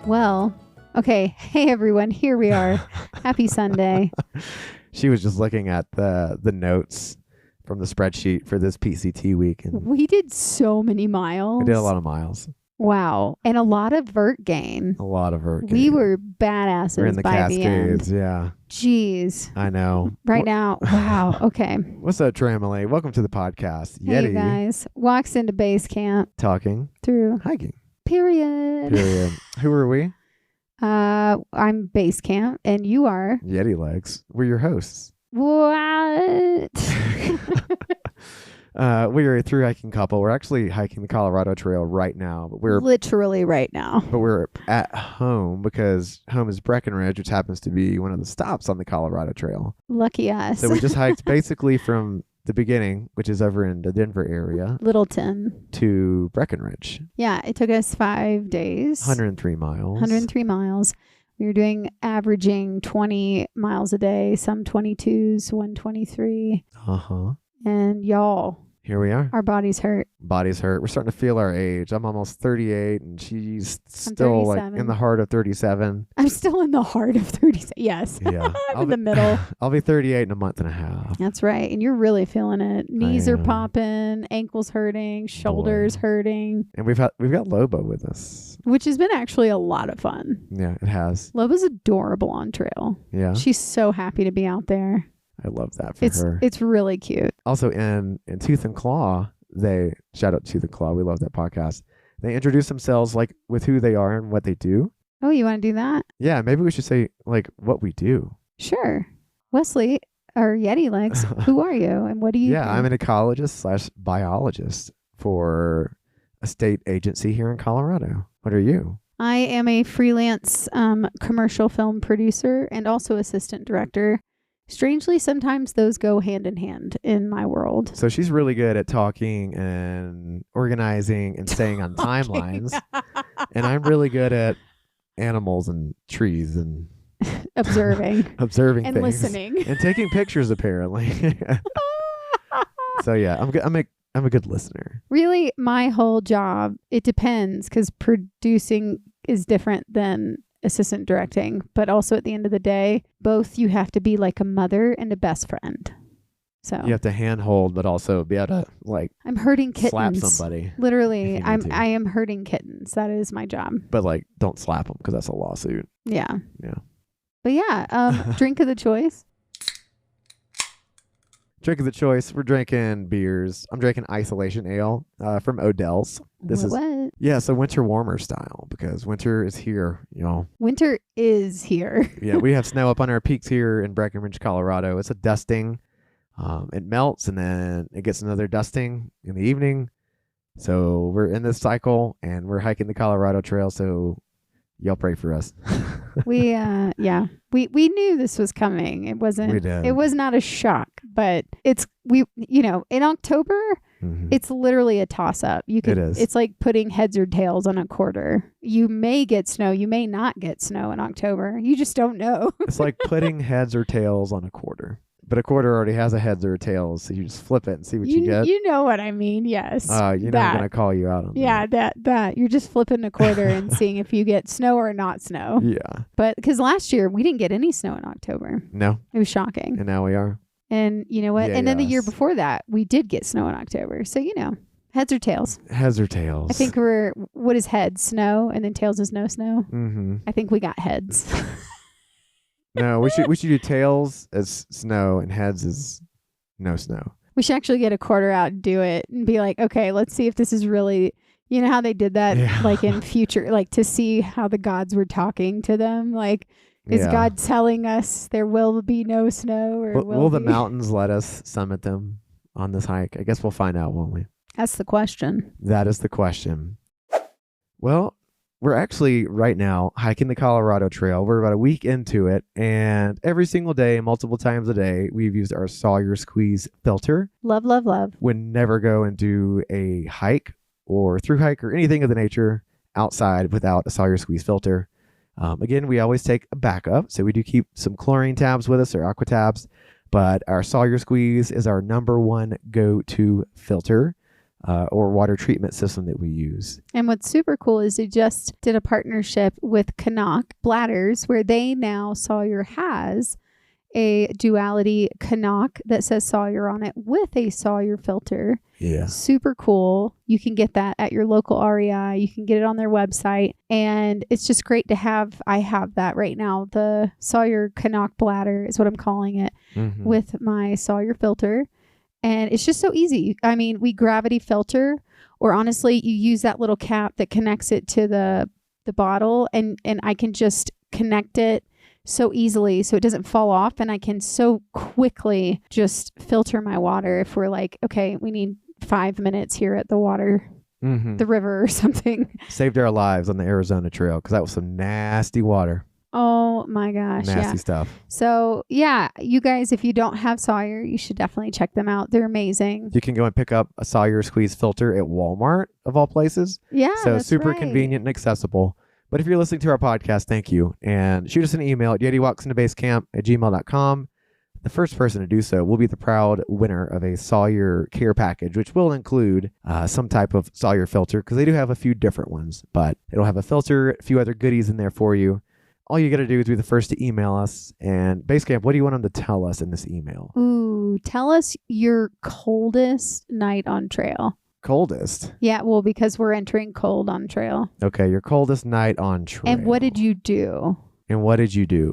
Well, okay. Hey, everyone. Here we are. Happy Sunday. She was just looking at the notes from the spreadsheet for this PCT week. And We did so many miles. we did a lot of miles. Wow. And a lot of vert gain. A lot of vert. We were badasses We're in the by Cascades, the end. yeah. Jeez. I know. Right now. Wow. Okay. What's up, Tramily? Welcome to the podcast. Hey, Yeti guys. Walks into base camp talking through hiking. period. Who are we? I'm base camp and you are. Yeti Legs. We're your hosts. What? We are a through hiking couple. We're actually hiking the Colorado Trail right now, but we're literally right now. But we're at home because home is Breckenridge, which happens to be one of the stops on the Colorado Trail. Lucky us. So we just hiked basically from the beginning, which is over in the Denver area, Littleton, to Breckenridge. Yeah, it took us 5 days. 103 miles. 103 miles. We were averaging 20 miles a day, some 22s, 123. Uh-huh. And y'all, Here we are. our bodies hurt. Bodies hurt. We're starting to feel our age. I'm almost 38, and she's still like 37. in the heart of 37. I'm still in the heart of 30. Yes. Yeah. I'm in the middle. I'll be 38 in a month and a half. That's right. And you're really feeling it. Knees are am. popping, ankles hurting, shoulders hurting, And we've got Lobo with us. which has been actually a lot of fun. Yeah, it has. Loba's adorable on trail. Yeah. She's so happy to be out there. I love that for her. It's really cute. Also in Tooth and Claw, they shout out Tooth and Claw. We love that podcast. They introduce themselves like with who they are and what they do. Oh, you want to do that? Yeah, maybe we should say like what we do. Sure. Wesley, or Yeti Legs, who are you and what do you do? I'm an ecologist / biologist for a state agency here in Colorado. What are you? I am a freelance commercial film producer and also assistant director. Strangely, sometimes those go hand in hand in my world. So she's really good at talking and organizing and staying on timelines. And I'm really good at animals and trees and Observing observing and things listening. and taking pictures apparently. So yeah, I'm a good listener. Really, my whole job, it depends because producing is different than assistant directing. But also at the end of the day, both you have to be like a mother and a best friend. So You have to handhold, but also be able to like I'm herding kittens. slap somebody. Literally, if you need to. I am herding kittens. That is my job. But like, don't slap them because that's a lawsuit. Yeah. Yeah. But yeah, drink of the choice. Drink of the choice. We're drinking beers. I'm drinking Isolation Ale from Odell's. This is What? so winter warmer style because winter is here. Winter is here. Yeah, we have snow up on our peaks here in Breckenridge, Colorado. It's a dusting. It melts and then it gets another dusting in the evening. So we're in this cycle and we're hiking the Colorado Trail. So y'all pray for us. We knew this was coming. It wasn't. We did. It was not a shock, but in October, Mhm. it's literally a toss up. It is. It's like putting heads or tails on a quarter. You may get snow. You may not get snow in October. You just don't know. It's like putting heads or tails on a quarter. But a quarter already has a heads or a tails, so you just flip it and see what you get. You know what I mean? Yes. I'm going to call you out on Yeah, that. that you're just flipping a quarter and seeing if you get snow or not snow. Yeah. But because last year we didn't get any snow in October. No. It was shocking. And now we are. And you know what? Yeah, and then the year yes. before that, we did get snow in October. So, heads or tails. Heads or tails. I think what is heads? Snow, and then tails is no snow. Mm-hmm. I think we got heads. No, we should do tails as snow and heads as no snow. We should actually get a quarter out and do it and be like, okay, let's see if this is really, you know how they did that like in future, like to see how the gods were talking to them. Like, is God telling us there will be no snow or will the mountains let us summit them on this hike? I guess we'll find out, won't we? That's the question. That is the question. Well, we're actually right now hiking the Colorado Trail. We're about a week into it, and every single day, multiple times a day, we've used our Sawyer squeeze filter. Love, love, love. Would never go and do a hike or through hike or anything of the nature outside without a Sawyer squeeze filter. Again, we always take a backup, so we do keep some chlorine tabs with us or aqua tabs, but our Sawyer squeeze is our number one go-to filter or water treatment system that we use. And what's super cool is they just did a partnership with Canuck Bladders, where they now, Sawyer has a duality Canuck that says Sawyer on it with a Sawyer filter. Yeah. Super cool. You can get that at your local REI. You can get it on their website. And it's just great to have. I have that right now. The Sawyer Canuck bladder is what I'm calling it, with my Sawyer filter. And it's just so easy. I mean, we gravity filter, or honestly, you use that little cap that connects it to the bottle, and I can just connect it so easily so it doesn't fall off, and I can so quickly just filter my water if we're like, okay, we need 5 minutes here at the water, the river or something. Saved our lives on the Arizona Trail because that was some nasty water. Oh my gosh. Nasty stuff. So yeah, you guys, if you don't have Sawyer, you should definitely check them out. They're amazing. You can go and pick up a Sawyer squeeze filter at Walmart, of all places. Yeah, so that's super right. convenient and accessible. But if you're listening to our podcast, thank you. And shoot us an email at yetiwalksintobasecamp@gmail.com. The first person to do so will be the proud winner of a Sawyer care package, which will include some type of Sawyer filter, because they do have a few different ones, but it'll have a filter, a few other goodies in there for you. All you got to do is be the first to email us. And Basecamp, what do you want them to tell us in this email? Ooh, tell us your coldest night on trail. Coldest? Yeah, well, because we're entering cold on trail. Okay, your coldest night on trail. And what did you do?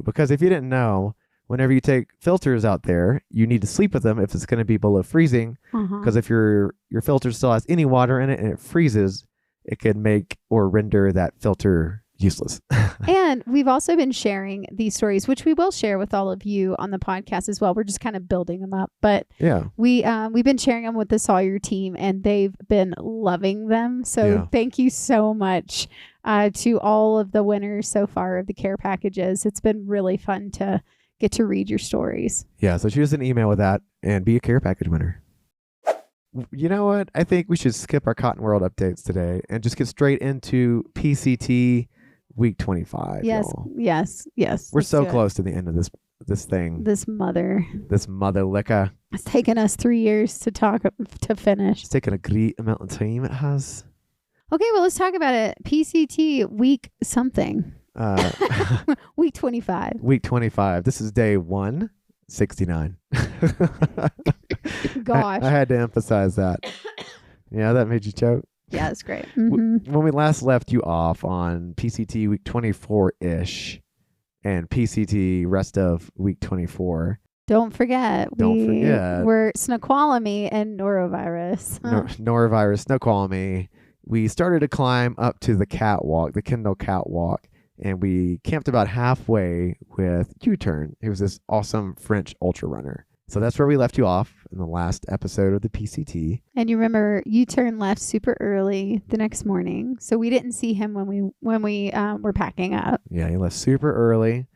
Because if you didn't know, whenever you take filters out there, you need to sleep with them if it's going to be below freezing. Because if your filter still has any water in it and it freezes, it could make or render that filter useless. And we've also been sharing these stories, which we will share with all of you on the podcast as well. We're just kind of building them up, but yeah, we've been sharing them with the Sawyer team, and they've been loving them. So thank you so much to all of the winners so far of the care packages. It's been really fun to get to read your stories. Yeah, so shoot us an email with that and be a care package winner. You know what? I think we should skip our Cotton World updates today and just get straight into PCT week 25. Yes, y'all. yes. We're so close to the end of this thing. This mother liquor. It's taken us 3 years to finish. It's taken a great amount of time. It has. Okay, well, let's talk about it. PCT week something. Week 25. Week 25. This is day 169. Gosh. I had to emphasize that. Yeah, that made you choke. Yeah, that's great. When we last left you off on PCT week 24-ish and PCT rest of week 24. Don't forget. We're Snoqualmie and norovirus. Norovirus, Snoqualmie. We started to climb up to the catwalk, the Kendall catwalk, and we camped about halfway with U-Turn. He was this awesome French ultra runner. So that's where we left you off in the last episode of the PCT. And you remember U-Turn left super early the next morning, so we didn't see him when we were packing up. Yeah, he left super early,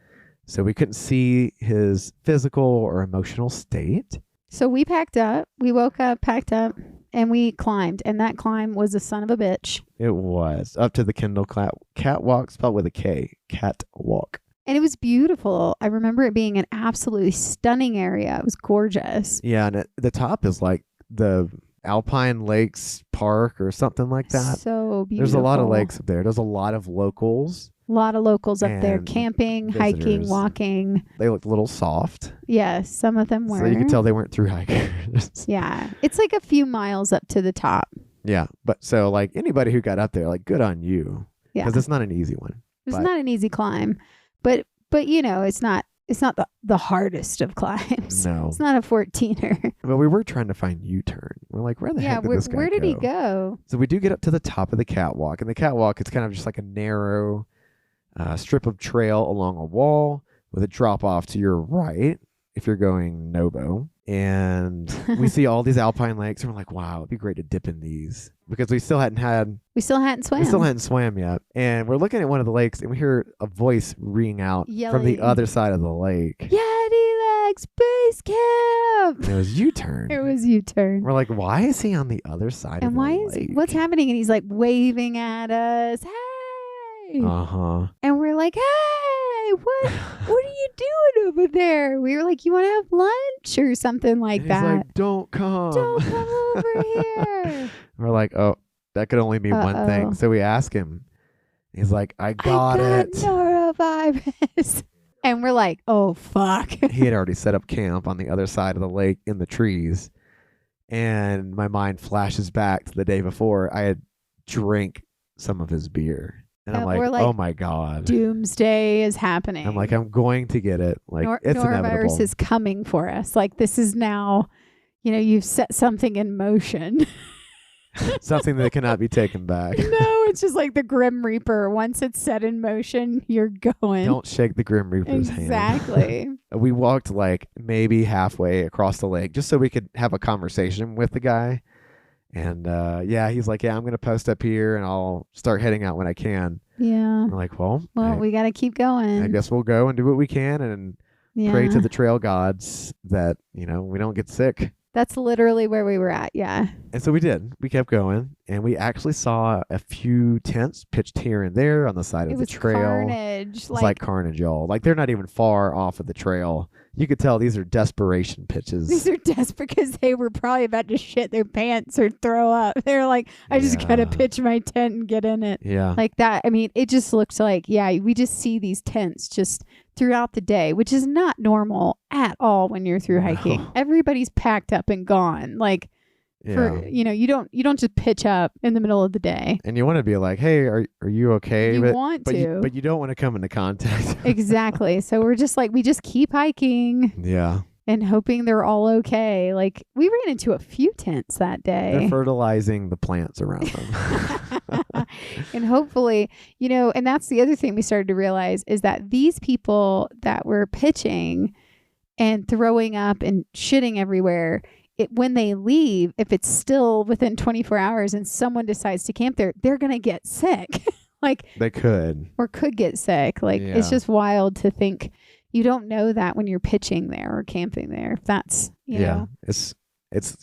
so we couldn't see his physical or emotional state. So we packed up. We woke up, packed up, and we climbed. And that climb was a son of a bitch. It was up to the Kendall catwalk, spelled with a K, catwalk. And it was beautiful. I remember it being an absolutely stunning area. It was gorgeous. Yeah, and the top is like the Alpine Lakes Park or something like that. So beautiful. There's a lot of lakes up there. There's a lot of locals. A lot of locals up there camping, hiking, walking. They looked a little soft. Yes, some of them were. So you could tell they weren't through hikers. Yeah, it's like a few miles up to the top. Yeah, but so like anybody who got up there, like good on you. Yeah. Because it's not an easy one. It's not an easy climb. But you know, it's not the hardest of climbs. No. It's not a 14er. But we were trying to find U-Turn. We're like, where the heck did this guy go? Where did he go? So we do get up to the top of the catwalk. And the catwalk, it's kind of just like a narrow strip of trail along a wall with a drop off to your right. if you're going Novo. And we see all these alpine lakes, and we're like, wow, it'd be great to dip in these, because we still hadn't swam yet. And we're looking at one of the lakes, and we hear a voice ringing out from the other side of the lake. Yeti Legs Basecamp. And it was U-turn. It was U-turn. We're like, why is he on the other side of the lake? What's happening? And he's like waving at us. Hey. And we're like, hey, what are you doing over there? We were like, you want to have lunch or something like that? He's like, don't come over here. We're like, oh, that could only mean one thing. So we ask him. He's like, I got it. Norovirus. And we're like, oh, fuck. He had already set up camp on the other side of the lake in the trees. And my mind flashes back to the day before. I had drank some of his beer. And I'm like, oh my God. Doomsday is happening. I'm like, I'm going to get it. Like, it's inevitable. Norovirus is coming for us. Like, this is now, you've set something in motion. Something that cannot be taken back. No, it's just like the Grim Reaper. Once it's set in motion, you're going. Don't shake the Grim Reaper's hand. Exactly. We walked like maybe halfway across the lake just so we could have a conversation with the guy. And he's like, I'm going to post up here and I'll start heading out when I can. Yeah. We're like, well, we got to keep going. I guess we'll go and do what we can and pray to the trail gods that, we don't get sick. That's literally where we were at. Yeah. And so we did. We kept going, and we actually saw a few tents pitched here and there on the side of the trail. Carnage. It's like carnage, y'all. Like, they're not even far off of the trail. You could tell these are desperation pitches. These are desperate because they were probably about to shit their pants or throw up. They're like, I just got to pitch my tent and get in it. Yeah. Like that. I mean, it just looks like, we just see these tents just throughout the day, which is not normal at all when you're through hiking. No. Everybody's packed up and gone. Like, you don't just pitch up in the middle of the day. And you want to be like, hey, are you okay? But you don't want to come into contact. Exactly. So we're just like, we just keep hiking. Yeah. And hoping they're all okay. Like, we ran into a few tents that day. They're fertilizing the plants around them. And hopefully, and that's the other thing we started to realize is that these people that were pitching and throwing up and shitting everywhere, when they leave, if it's still within 24 hours and someone decides to camp there, they're going to get sick. Like, they could get sick. Like, it's just wild to think. You don't know that when you're pitching there or camping there. If that's, you know. It's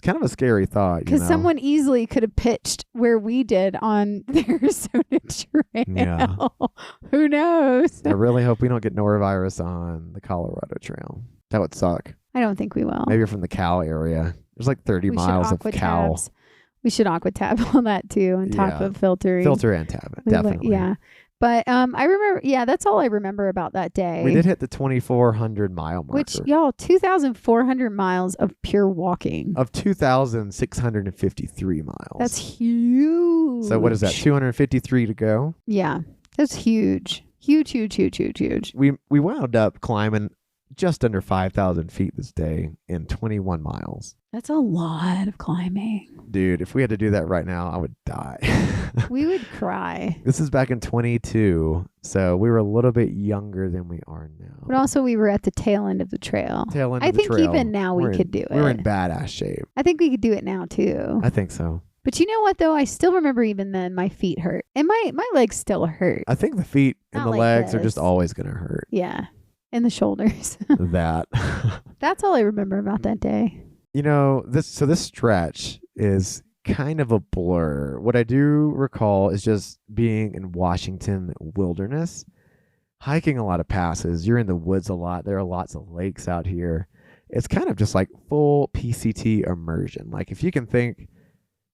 kind of a scary thought. Because someone easily could have pitched where we did on the Arizona Trail. Yeah. Who knows? I really hope we don't get norovirus on the Colorado Trail. That would suck. I don't think we will. Maybe from the Cal area. There's like 30 miles of Cal. We should aqua tab on that too, on top of filtering. Filter and tab it, definitely. Yeah. But I remember, that's all I remember about that day. We did hit the 2,400 mile marker. Which, y'all, 2,400 miles of pure walking. Of 2,653 miles. That's huge. So what is that, 253 to go? Yeah, that's huge. Huge, huge, huge, huge, huge. We wound up climbing just under 5,000 feet this day in 21 miles. That's a lot of climbing. Dude, if we had to do that right now, I would die. We would cry. This is back in 22, so we were a little bit younger than we are now. But also we were at the tail end of the trail. I think even now we could do it. We're in badass shape. I think we could do it now too. I think so. But you know what though? I still remember even then my feet hurt. And my legs still hurt. I think the feet and the legs are just always going to hurt. Yeah. And the shoulders. That's all I remember about that day. This stretch is kind of a blur. What I do recall is just being in Washington wilderness, hiking a lot of passes. You're in the woods a lot. There are lots of lakes out here. It's kind of just like full PCT immersion. Like, if you can think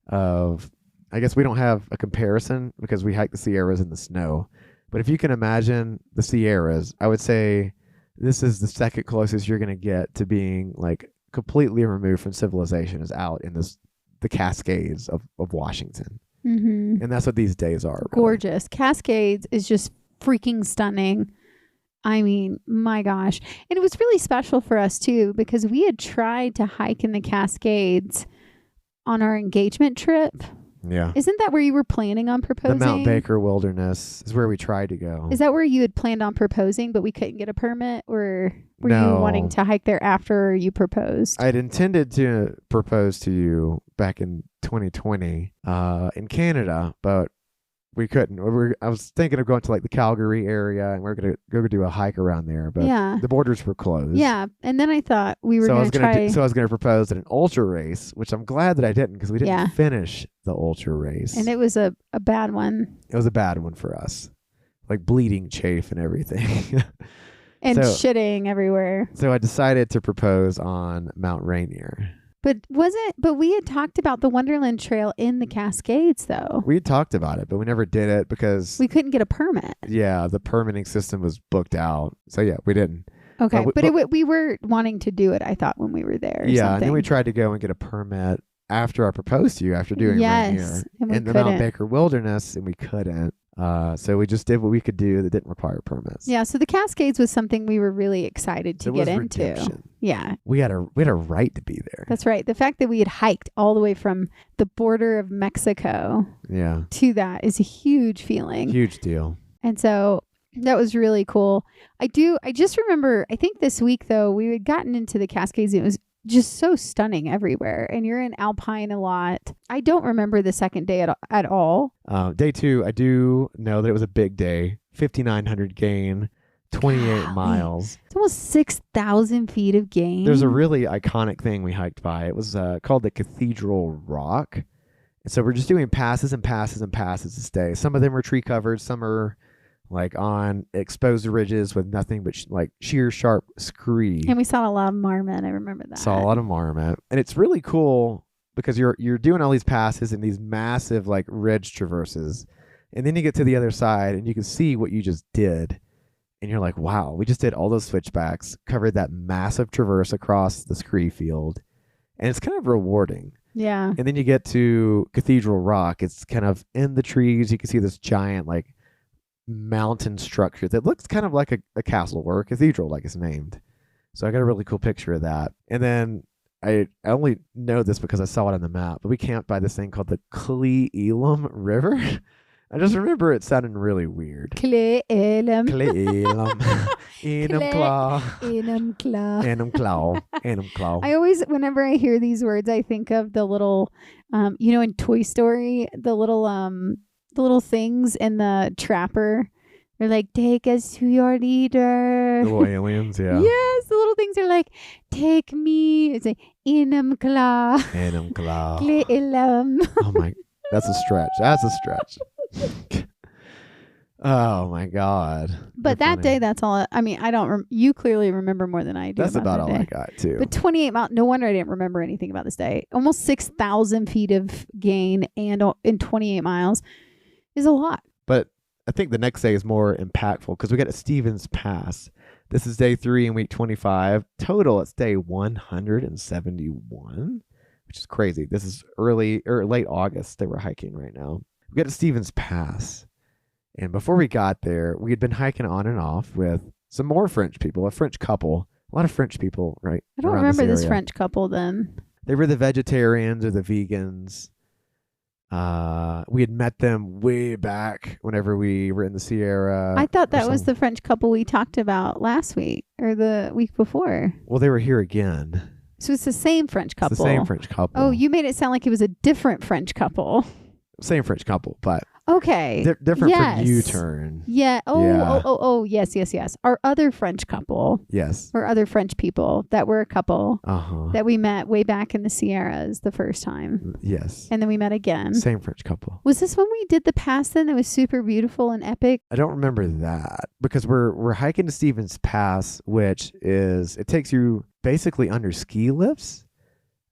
of, I guess we don't have a comparison because we hike the Sierras in the snow, but if you can imagine the Sierras, I would say this is the second closest you're going to get to being like completely removed from civilization, is out in the Cascades of Washington. Mm-hmm. And that's what these days are. Really. Gorgeous. Cascades is just freaking stunning. I mean, my gosh. And it was really special for us too, because we had tried to hike in the Cascades on our engagement trip. Yeah. Isn't that where you were planning on proposing? The Mount Baker Wilderness is where we tried to go. Is that where you had planned on proposing, but we couldn't get a permit? Or were you wanting to hike there after you proposed? I'd intended to propose to you back in 2020 in Canada, but we couldn't. I was thinking of going to like the Calgary area, and we're going to go do a hike around there, but the borders were closed. Yeah, and then I thought we were going to try. So I was going to propose at an ultra race, which I'm glad that I didn't, because we didn't finish the ultra race. And it was a bad one. It was a bad one for us. Like bleeding chafe and everything. And shitting everywhere. So I decided to propose on Mount Rainier. But we had talked about the Wonderland Trail in the Cascades, though. We had talked about it, but we never did it because we couldn't get a permit. Yeah, the permitting system was booked out. So yeah, we didn't. Okay, we were wanting to do it, I thought, when we were there. And then we tried to go and get a permit after I proposed to you, after doing Rainier in the Mount Baker Wilderness, and we couldn't. So we just did what we could do that didn't require permits. Yeah, so the Cascades was something we were really excited to get into. Redemption. Yeah. We had a right to be there. That's right. The fact that we had hiked all the way from the border of Mexico to that is a huge feeling. Huge deal. And so that was really cool. I just remember, I think this week though, we had gotten into the Cascades and it was just so stunning everywhere, and you're in Alpine a lot. I don't remember the second day at all. Day 2, I do know that it was a big day. 5,900 gain, 28 miles. It's almost 6,000 feet of gain. There's a really iconic thing we hiked by. It was called the Cathedral Rock. And so we're just doing passes and passes and passes this day. Some of them are tree covered, some are like on exposed ridges with nothing but like sheer sharp scree. And we saw a lot of marmot. I remember that. Saw a lot of marmot. And it's really cool because you're doing all these passes and these massive like ridge traverses. And then you get to the other side and you can see what you just did. And you're like, wow, we just did all those switchbacks, covered that massive traverse across the scree field. And it's kind of rewarding. Yeah. And then you get to Cathedral Rock. It's kind of in the trees. You can see this giant like mountain structure that looks kind of like a castle or a cathedral, like it's named. So I got a really cool picture of that. And then I only know this because I saw it on the map, but we camped by this thing called the Cle Elum River. I just remember it sounding really weird. Cle Elum. Cle Elum. Enum Claw. Enum Claw. Enum Claw. Enum Claw. I always, whenever I hear these words, I think of the little, in Toy Story, the little things in the trapper. They're like, take us to your leader. The little aliens, yeah. Yes, the little things are like, take me. It's like, Enum Claw. Enum Claw. Cle Elum. Oh my, that's a stretch. That's a stretch. Oh my God. But that day, that's all. I don't. You clearly remember more than I do. That's about all I got too. But 28 miles. No wonder I didn't remember anything about this day. Almost 6,000 feet of gain and in 28 miles is a lot. But I think the next day is more impactful because we got to Stevens Pass. This is day 3 in week 25. Total, it's day 171, which is crazy. This is early or late August. They were hiking right now. We got to Stevens Pass. And before we got there, we had been hiking on and off with some more French people, a French couple. A lot of French people, right? I don't remember this French couple then. They were the vegetarians or the vegans. We had met them way back whenever we were in the Sierra. I thought that was the French couple we talked about last week or the week before. Well, they were here again. So it's the same French couple. It's the same French couple. Oh, you made it sound like it was a different French couple. Same French couple, but okay. Different from U-turn. Yeah. Oh, yes. Our other French couple. Yes. Or other French people that were a couple that we met way back in the Sierras the first time. Yes. And then we met again. Same French couple. Was this when we did the pass then? It was super beautiful and epic. I don't remember that because we're hiking to Stevens Pass, which it takes you basically under ski lifts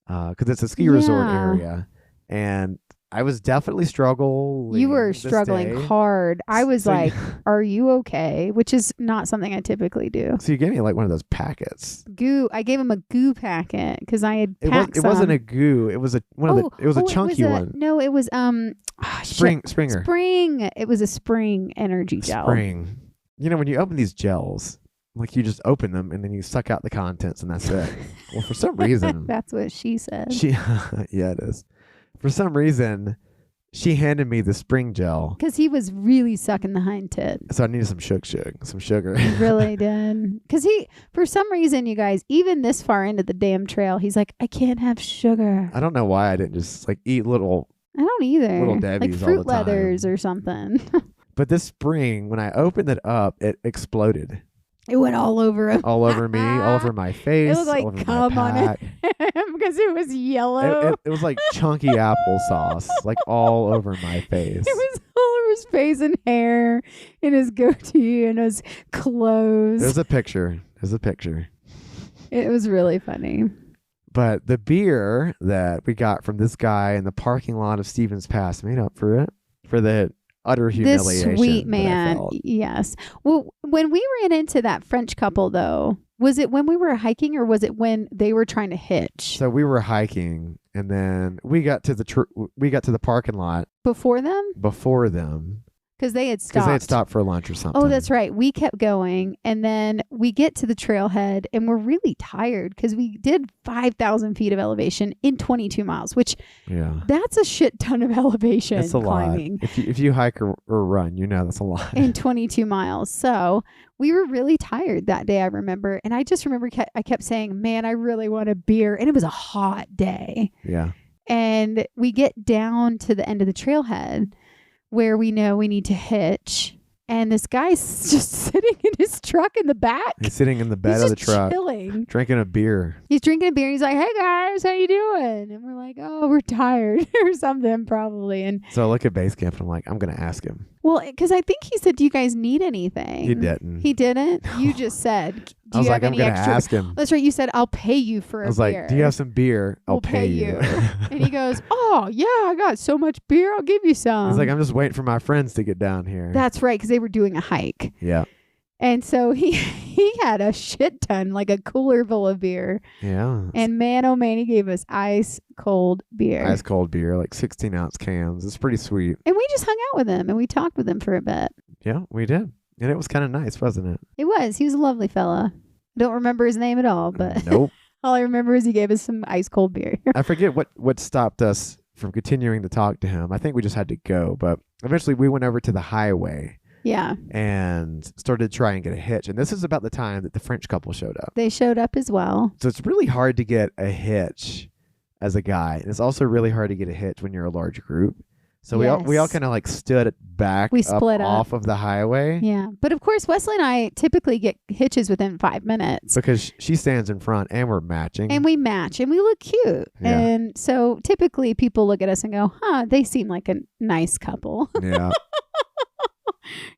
because it's a ski resort area. And I was definitely struggling. You were struggling hard. I was like, are you okay? Which is not something I typically do. So you gave me like one of those packets. Goo. I gave him a goo packet because I had packed It wasn't a goo. It was a chunky one. No, it was Springer. Spring. It was a Spring energy gel. Spring. You know, when you open these gels, like you just open them and then you suck out the contents and that's it. Well, for some reason. That's what she said. Yeah, it is. For some reason, she handed me the spring gel. Because he was really sucking the hind tit. So I needed some sugar. He really did. Because for some reason, you guys, even this far into the damn trail, he's like, I can't have sugar. I don't know why I didn't just like eat little. I don't either. Little Debbie's like fruit all the time. leathers or something. But this spring, when I opened it up, it exploded. It went all over him. All over me, all over my face. It looked like all over cum my on pack. it because it was yellow. It was like chunky applesauce, like all over my face. It was all over his face and hair and his goatee and his clothes. There's a picture. It was really funny. But the beer that we got from this guy in the parking lot of Stevens Pass made up for it, for the utter humiliation. This sweet that I man. felt. Yes. Well, when we ran into that French couple, though, was it when we were hiking or was it when they were trying to hitch? So we were hiking, and then we got to the parking lot Before them? before them Because they had stopped. because they had stopped for lunch or something. Oh, that's right. We kept going, and then we get to the trailhead, and we're really tired because we did 5,000 feet of elevation in 22 miles, which that's a shit ton of elevation. It's a climbing lot. If you hike or run, you know that's a lot. in 22 miles. So we were really tired that day, I remember. And I just remember I kept saying, man, I really want a beer. And it was a hot day. Yeah. And we get down to the end of the trailhead where we know we need to hitch. And this guy's just sitting in his truck in the back. He's sitting in the bed He's of the just truck, chilling. drinking a beer. He's drinking a beer. He's like, hey, guys, how you doing? And we're like, oh, we're tired or something probably. And So I look at Basecamp and I'm like, I'm going to ask him. well, because I think he said, do you guys need anything? He didn't. He didn't? You just said, do I was you like, have I'm any going to extra? ask him. That's right. You said, I'll pay you for a I was beer. like, do you have some beer? I'll We'll pay you. And he goes, oh, yeah, I got so much beer. I'll give you some. He's like, I'm just waiting for my friends to get down here. That's right, because they were doing a hike. Yeah. And so he had a shit ton, like a cooler full of beer. Yeah. And man, oh man, he gave us ice cold beer. Ice cold beer, like 16-ounce cans. It's pretty sweet. And we just hung out with him and we talked with him for a bit. Yeah, we did. And it was kind of nice, wasn't it? It was. He was a lovely fella. Don't remember his name at all, but Nope. all I remember is he gave us some ice cold beer. I forget what stopped us from continuing to talk to him. I think we just had to go, but eventually we went over to the highway. Yeah. And started trying to get a hitch. And this is about the time that the French couple showed up. They showed up as well. So it's really hard to get a hitch as a guy. And it's also really hard to get a hitch when you're a large group. So we all kind of like stood back We split up off of the highway. Yeah. But of course, Wesley and I typically get hitches within 5 minutes. Because she stands in front and we're matching. And we match and we look cute. Yeah. And so typically people look at us and go, huh, they seem like a nice couple. Yeah.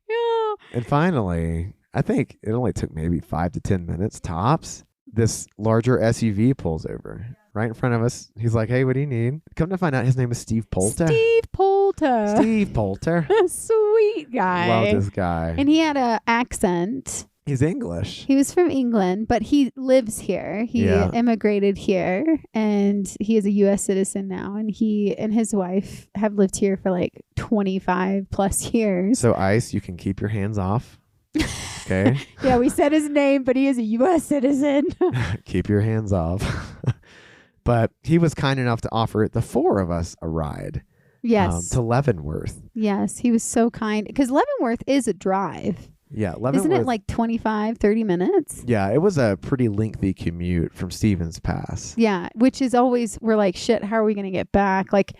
Yeah. And finally, I think it only took maybe 5 to 10 minutes tops. This larger SUV pulls over right in front of us. He's like, hey, what do you need? Come to find out his name is Steve Polter. Steve Polter. Steve Polter. Sweet guy. Love this guy. And he had an accent. He's English. He was from England, but he lives here. He immigrated here, and he is a U.S. citizen now. And he and his wife have lived here for like 25 plus years. So, Ice, you can keep your hands off. Okay? Yeah, we said his name, but he is a U.S. citizen. Keep your hands off. But he was kind enough to offer the four of us a ride. Yes. To Leavenworth. Yes, he was so kind. Because Leavenworth is a drive. Yeah, Leavenworth. Isn't it like 25, 30 minutes? Yeah, it was a pretty lengthy commute from Stevens Pass. Yeah, which is always, we're like, shit, how are we going to get back? Like,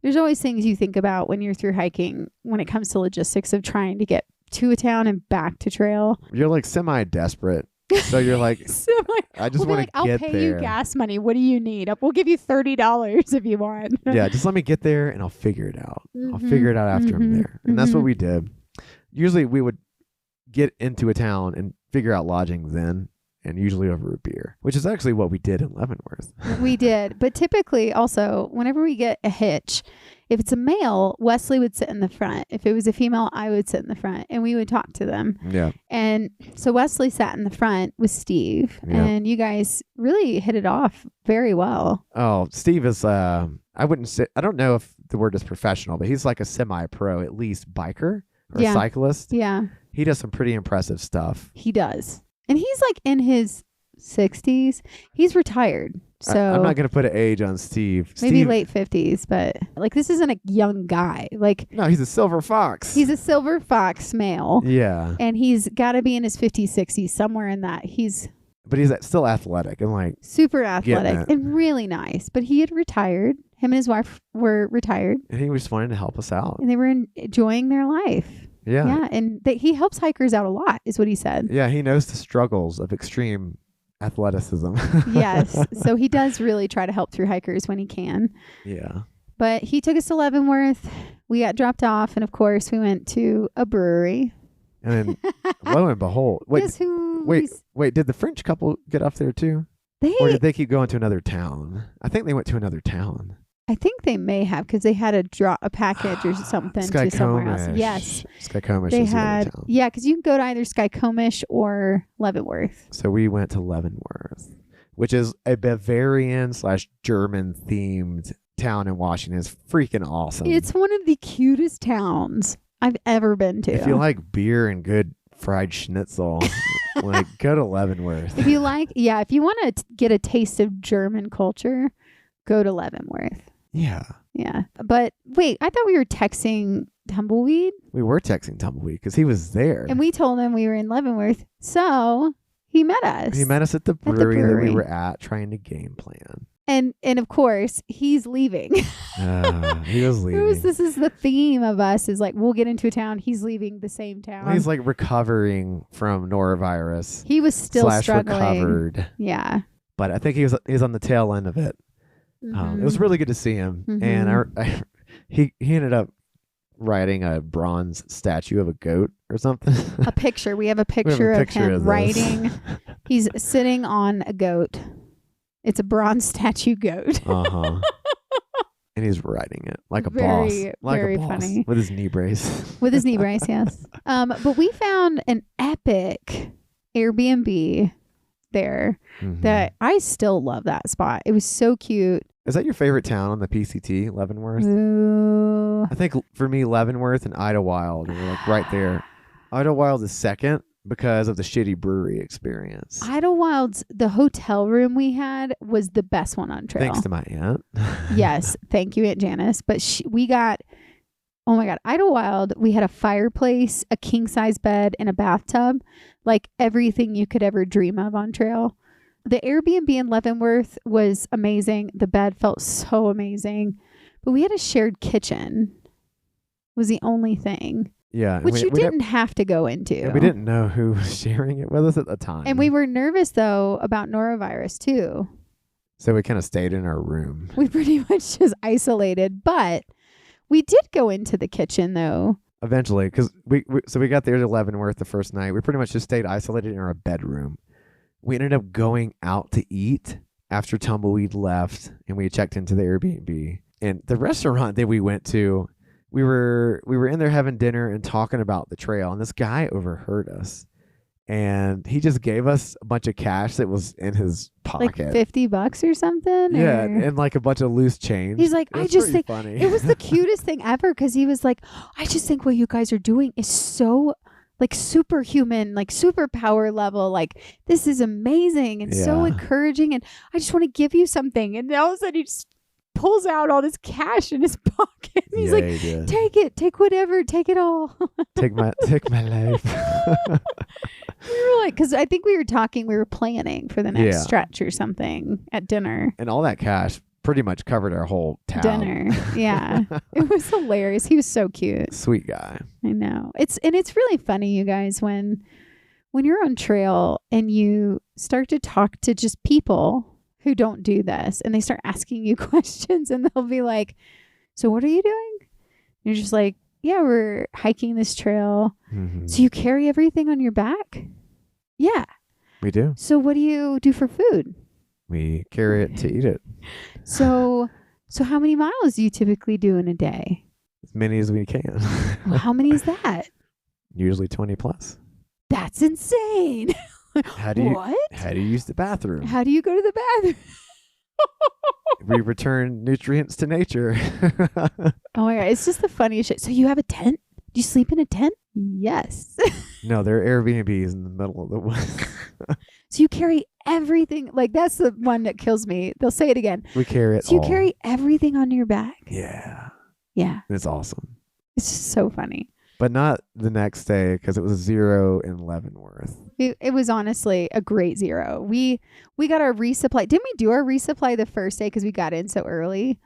there's always things you think about when you're through hiking when it comes to logistics of trying to get to a town and back to trail. You're like semi-desperate. So you're like, I just want to get there. I'll pay you gas money. What do you need? We'll give you $30 if you want. Yeah, just let me get there and I'll figure it out. I'll figure it out after I'm there. And that's what we did. Usually we would get into a town and figure out lodging then, and usually over a beer, which is actually what we did in Leavenworth. We did. But typically also, whenever we get a hitch, if it's a male, Wesley would sit in the front. If it was a female, I would sit in the front and we would talk to them. Yeah. And so Wesley sat in the front with Steve, and you guys really hit it off very well. Oh, Steve is, I don't know if the word is professional, but he's like a semi-pro, at least biker or cyclist. Yeah. He does some pretty impressive stuff. He does. And he's like in his 60s. He's retired. So I'm not going to put an age on Steve. Maybe Steve, late 50s, but like this isn't a young guy. Like no, he's a silver fox. He's a silver fox male. Yeah. And he's got to be in his 50s, 60s, somewhere in that. But he's still athletic and like super athletic and really nice. But he had retired. Him and his wife were retired. And he was wanting to help us out. And they were enjoying their life. Yeah. Yeah. And he helps hikers out a lot, is what he said. Yeah. He knows the struggles of extreme athleticism. Yes. So he does really try to help through hikers when he can. Yeah. But he took us to Leavenworth. We got dropped off. And of course, we went to a brewery. And then lo and behold, Guess who? Wait, did the French couple get off there too? Or did they keep going to another town? I think they went to another town. I think they may have, because they had a package or something to somewhere else. Yes. Skycomish They is the had, other town. yeah, because you can go to either Skycomish or Leavenworth. So we went to Leavenworth, which is a Bavarian/German themed town in Washington. It's freaking awesome. It's one of the cutest towns I've ever been to. If you like beer and good fried schnitzel, like go to Leavenworth. If you want to get a taste of German culture, go to Leavenworth. Yeah. Yeah. But wait, I thought we were texting Tumbleweed. We were texting Tumbleweed because he was there. And we told him we were in Leavenworth. So he met us. He met us at the brewery that we were at trying to game plan. And of course, he's leaving. He was leaving. This is the theme of us, is like, we'll get into a town. He's leaving the same town. He's like recovering from norovirus. He was still struggling. Recovered. Yeah. But I think he was on the tail end of it. Mm-hmm. It was really good to see him. Mm-hmm. And he ended up writing a bronze statue of a goat or something. A picture. We have a picture of him writing. He's sitting on a goat. It's a bronze statue goat. Uh-huh. And he's riding it like a boss. Like very a boss. Funny. With his knee brace. With his knee brace, yes. But we found an epic Airbnb there that I still love that spot. It was so cute. Is that your favorite town on the PCT, Leavenworth? Ooh. I think for me, Leavenworth and Idlewild are like right there. Idlewild is second because of the shitty brewery experience. Idlewild's, the hotel room we had was the best one on trail. Thanks to my aunt. Yes. Thank you, Aunt Janice. But we got, oh my God, Idlewild, we had a fireplace, a king size bed, and a bathtub. Like everything you could ever dream of on trail. The Airbnb in Leavenworth was amazing. The bed felt so amazing. But we had a shared kitchen. Was the only thing. Yeah. Which you didn't have to go into. We didn't know who was sharing it with us at the time. And we were nervous, though, about norovirus, too. So we kind of stayed in our room. We pretty much just isolated. But we did go into the kitchen, though. Eventually, because we got there to Leavenworth the first night. We pretty much just stayed isolated in our bedroom. We ended up going out to eat after Tumbleweed left, and we checked into the Airbnb. And the restaurant that we went to, we were in there having dinner and talking about the trail, and this guy overheard us. And he just gave us a bunch of cash that was in his pocket. Like $50 or something? Yeah, or? and like a bunch of loose change. He's like, I just think funny. It was the cutest thing ever, because he was like, I just think what you guys are doing is so like superhuman, like superpower level. Like, this is amazing and so encouraging. And I just want to give you something. And all of a sudden he just pulls out all this cash in his pocket. And he's like, take it, take whatever, take it all. take my life. We were like, because I think we were planning for the next stretch or something at dinner. And all that cash pretty much covered our whole town. Dinner. Yeah. It was hilarious. He was so cute. Sweet guy. I know. It's really funny, you guys, when you're on trail and you start to talk to just people who don't do this, and they start asking you questions, and they'll be like, so what are you doing? And you're just like, yeah, we're hiking this trail. Mm-hmm. So you carry everything on your back? Yeah. We do. So what do you do for food? We carry it to eat it. So how many miles do you typically do in a day? As many as we can. Well, how many is that? Usually 20 plus. That's insane. How do you use the bathroom? How do you go to the bathroom? We return nutrients to nature. Oh my God. It's just the funniest shit. So you have a tent? Do you sleep in a tent? Yes. No, there are Airbnbs in the middle of the woods. So you carry everything. Like, that's the one that kills me. They'll say it again. We carry it So all. you carry everything on your back. Yeah. Yeah. It's awesome. It's just so funny. But not the next day because it was 0 in Leavenworth. It was honestly a great 0. We got our resupply. Didn't we do our resupply the first day because we got in so early?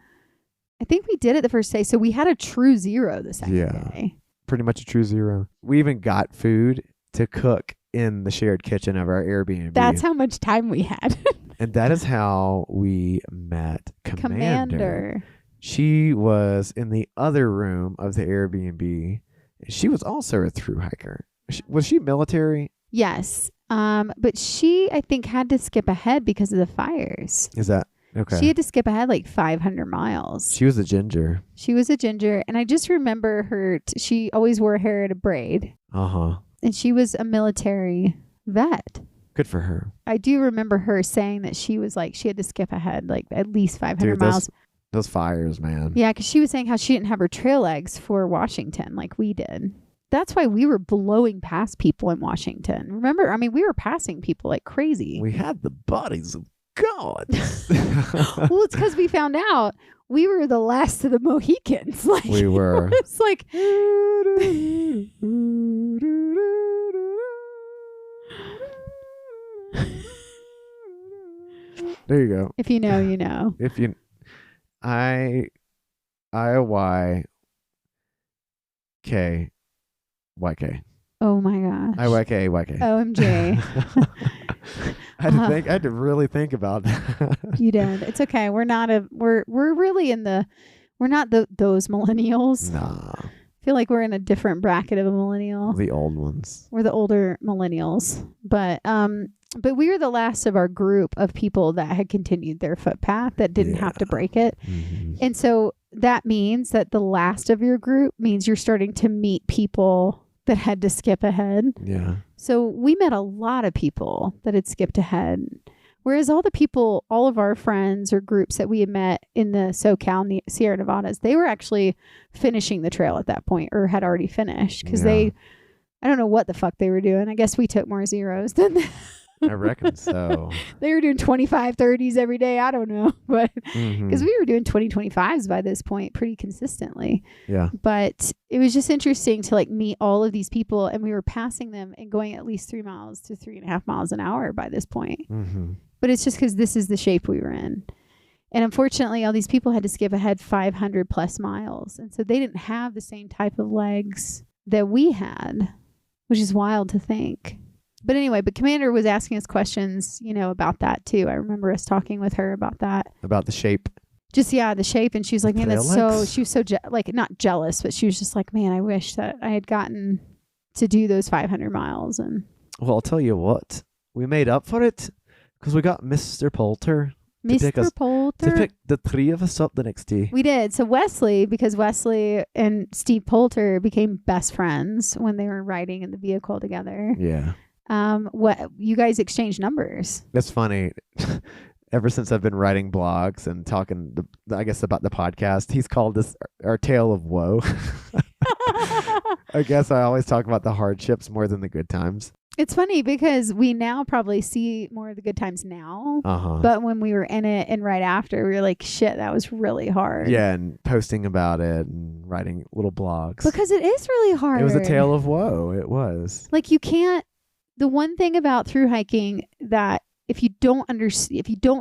I think we did it the first day. So we had a true 0 the second day. Pretty much a true 0. We even got food to cook in the shared kitchen of our Airbnb. That's how much time we had. And that is how we met Commander. She was in the other room of the Airbnb. She was also a thru hiker. Was she military? Yes. But she, I think, had to skip ahead because of the fires. Is that okay? She had to skip ahead like 500 miles. She was a ginger. She was a ginger. And I just remember her, she always wore hair in a braid. Uh-huh. And she was a military vet. Good for her. I do remember her saying that she was like, she had to skip ahead like at least 500 miles. Those fires, man. Yeah, because she was saying how she didn't have her trail legs for Washington like we did. That's why we were blowing past people in Washington. Remember, I mean, we were passing people like crazy. We had the bodies of God. Well, it's because we found out we were the last of the Mohicans. Like, we were. It's like... There you go. If you know, you know. If you... IYK. Oh my gosh. IYK. OMG. I had to really think about that. You did. It's okay. We're not we're really in the, we're not those millennials. Nah. I feel like we're in a different bracket of a millennial. The old ones. We're the older millennials. But we were the last of our group of people that had continued their footpath that didn't have to break it. Mm-hmm. And so that means that the last of your group means you're starting to meet people that had to skip ahead. Yeah. So we met a lot of people that had skipped ahead. Whereas all the people, all of our friends or groups that we had met in the SoCal and the Sierra Nevadas, they were actually finishing the trail at that point or had already finished because I don't know what the fuck they were doing. I guess we took more zeros than them. I reckon so. They were doing 25, 30s every day. I don't know. But because we were doing 20, 25s by this point pretty consistently. Yeah. But it was just interesting to like meet all of these people and we were passing them and going at least 3 miles to 3.5 miles an hour by this point. Mm-hmm. But it's just because this is the shape we were in. And unfortunately, all these people had to skip ahead 500 plus miles. And so they didn't have the same type of legs that we had, which is wild to think. But anyway, Commander was asking us questions, you know, about that too. I remember us talking with her about that. About the shape. Just, the shape. And she was like, man, that's so, she was so, like, not jealous, but she was just like, man, I wish that I had gotten to do those 500 miles. And well, I'll tell you what, we made up for it because we got Mr. Poulter. Mr. Poulter. To pick the 3 of us up the next day. We did. So Wesley, because Wesley and Steve Poulter became best friends when they were riding in the vehicle together. Yeah. What you guys exchanged numbers. That's funny. Ever since I've been writing blogs and talking, I guess, about the podcast, he's called this our tale of woe. I guess I always talk about the hardships more than the good times. It's funny because we now probably see more of the good times now. Uh-huh. But when we were in it and right after, we were like, shit, that was really hard. Yeah, and posting about it and writing little blogs. Because it is really hard. It was a tale of woe. It was. Like you can't, the one thing about thru hiking that if you don't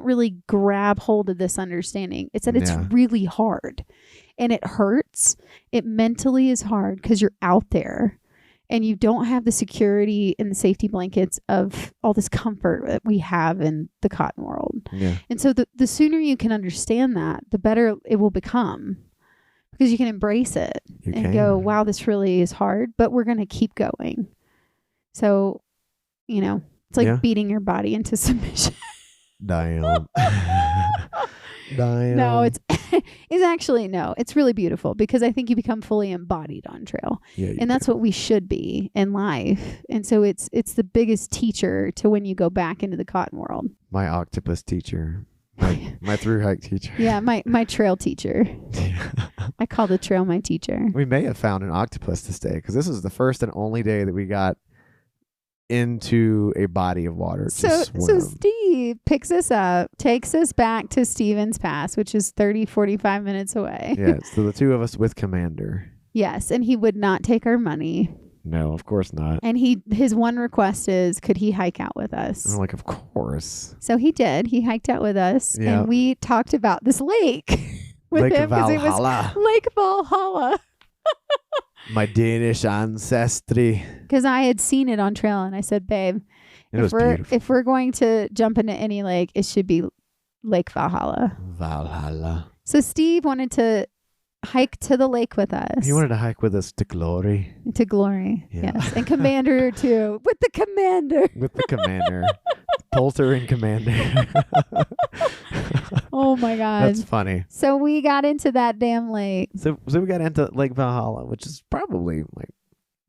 really grab hold of this understanding, it's that it's really hard and it hurts. It mentally is hard because you're out there. And you don't have the security and the safety blankets of all this comfort that we have in the cotton world. Yeah. And so the sooner you can understand that, the better it will become. Because you can embrace it go, wow, this really is hard, but we're going to keep going. So, it's like beating your body into submission. Damn. No, it's actually, no, it's really beautiful because I think you become fully embodied on trail. Yeah, and that's what we should be in life. And so it's the biggest teacher to when you go back into the cotton world. My octopus teacher, my thru hike teacher. Yeah, my trail teacher. I call the trail my teacher. We may have found an octopus this day because this was the first and only day that we got into a body of water to So swim. Steve picks us up, takes us back to Stevens Pass, which is 45 minutes away. Yeah, so the two of us with Commander. Yes, and he would not take our money. No, of course not. And his one request is, could he hike out with us? I'm like, of course. So he did. He hiked out with us, Yeah. and we talked about this lake with Lake him because it was Valhalla. Lake Valhalla. My Danish ancestry. Because I had seen it on trail, and I said, babe, It was beautiful. if we're going to jump into any lake, it should be Lake Valhalla. Valhalla. So Steve wanted to hike to the lake with us. He wanted to hike with us to glory. To glory. Yeah. Yes. And Commander too. With the Commander. With the Commander. Poulter and Commander. Oh my God. That's funny. So we got into that damn lake. So we got into Lake Valhalla, which is probably like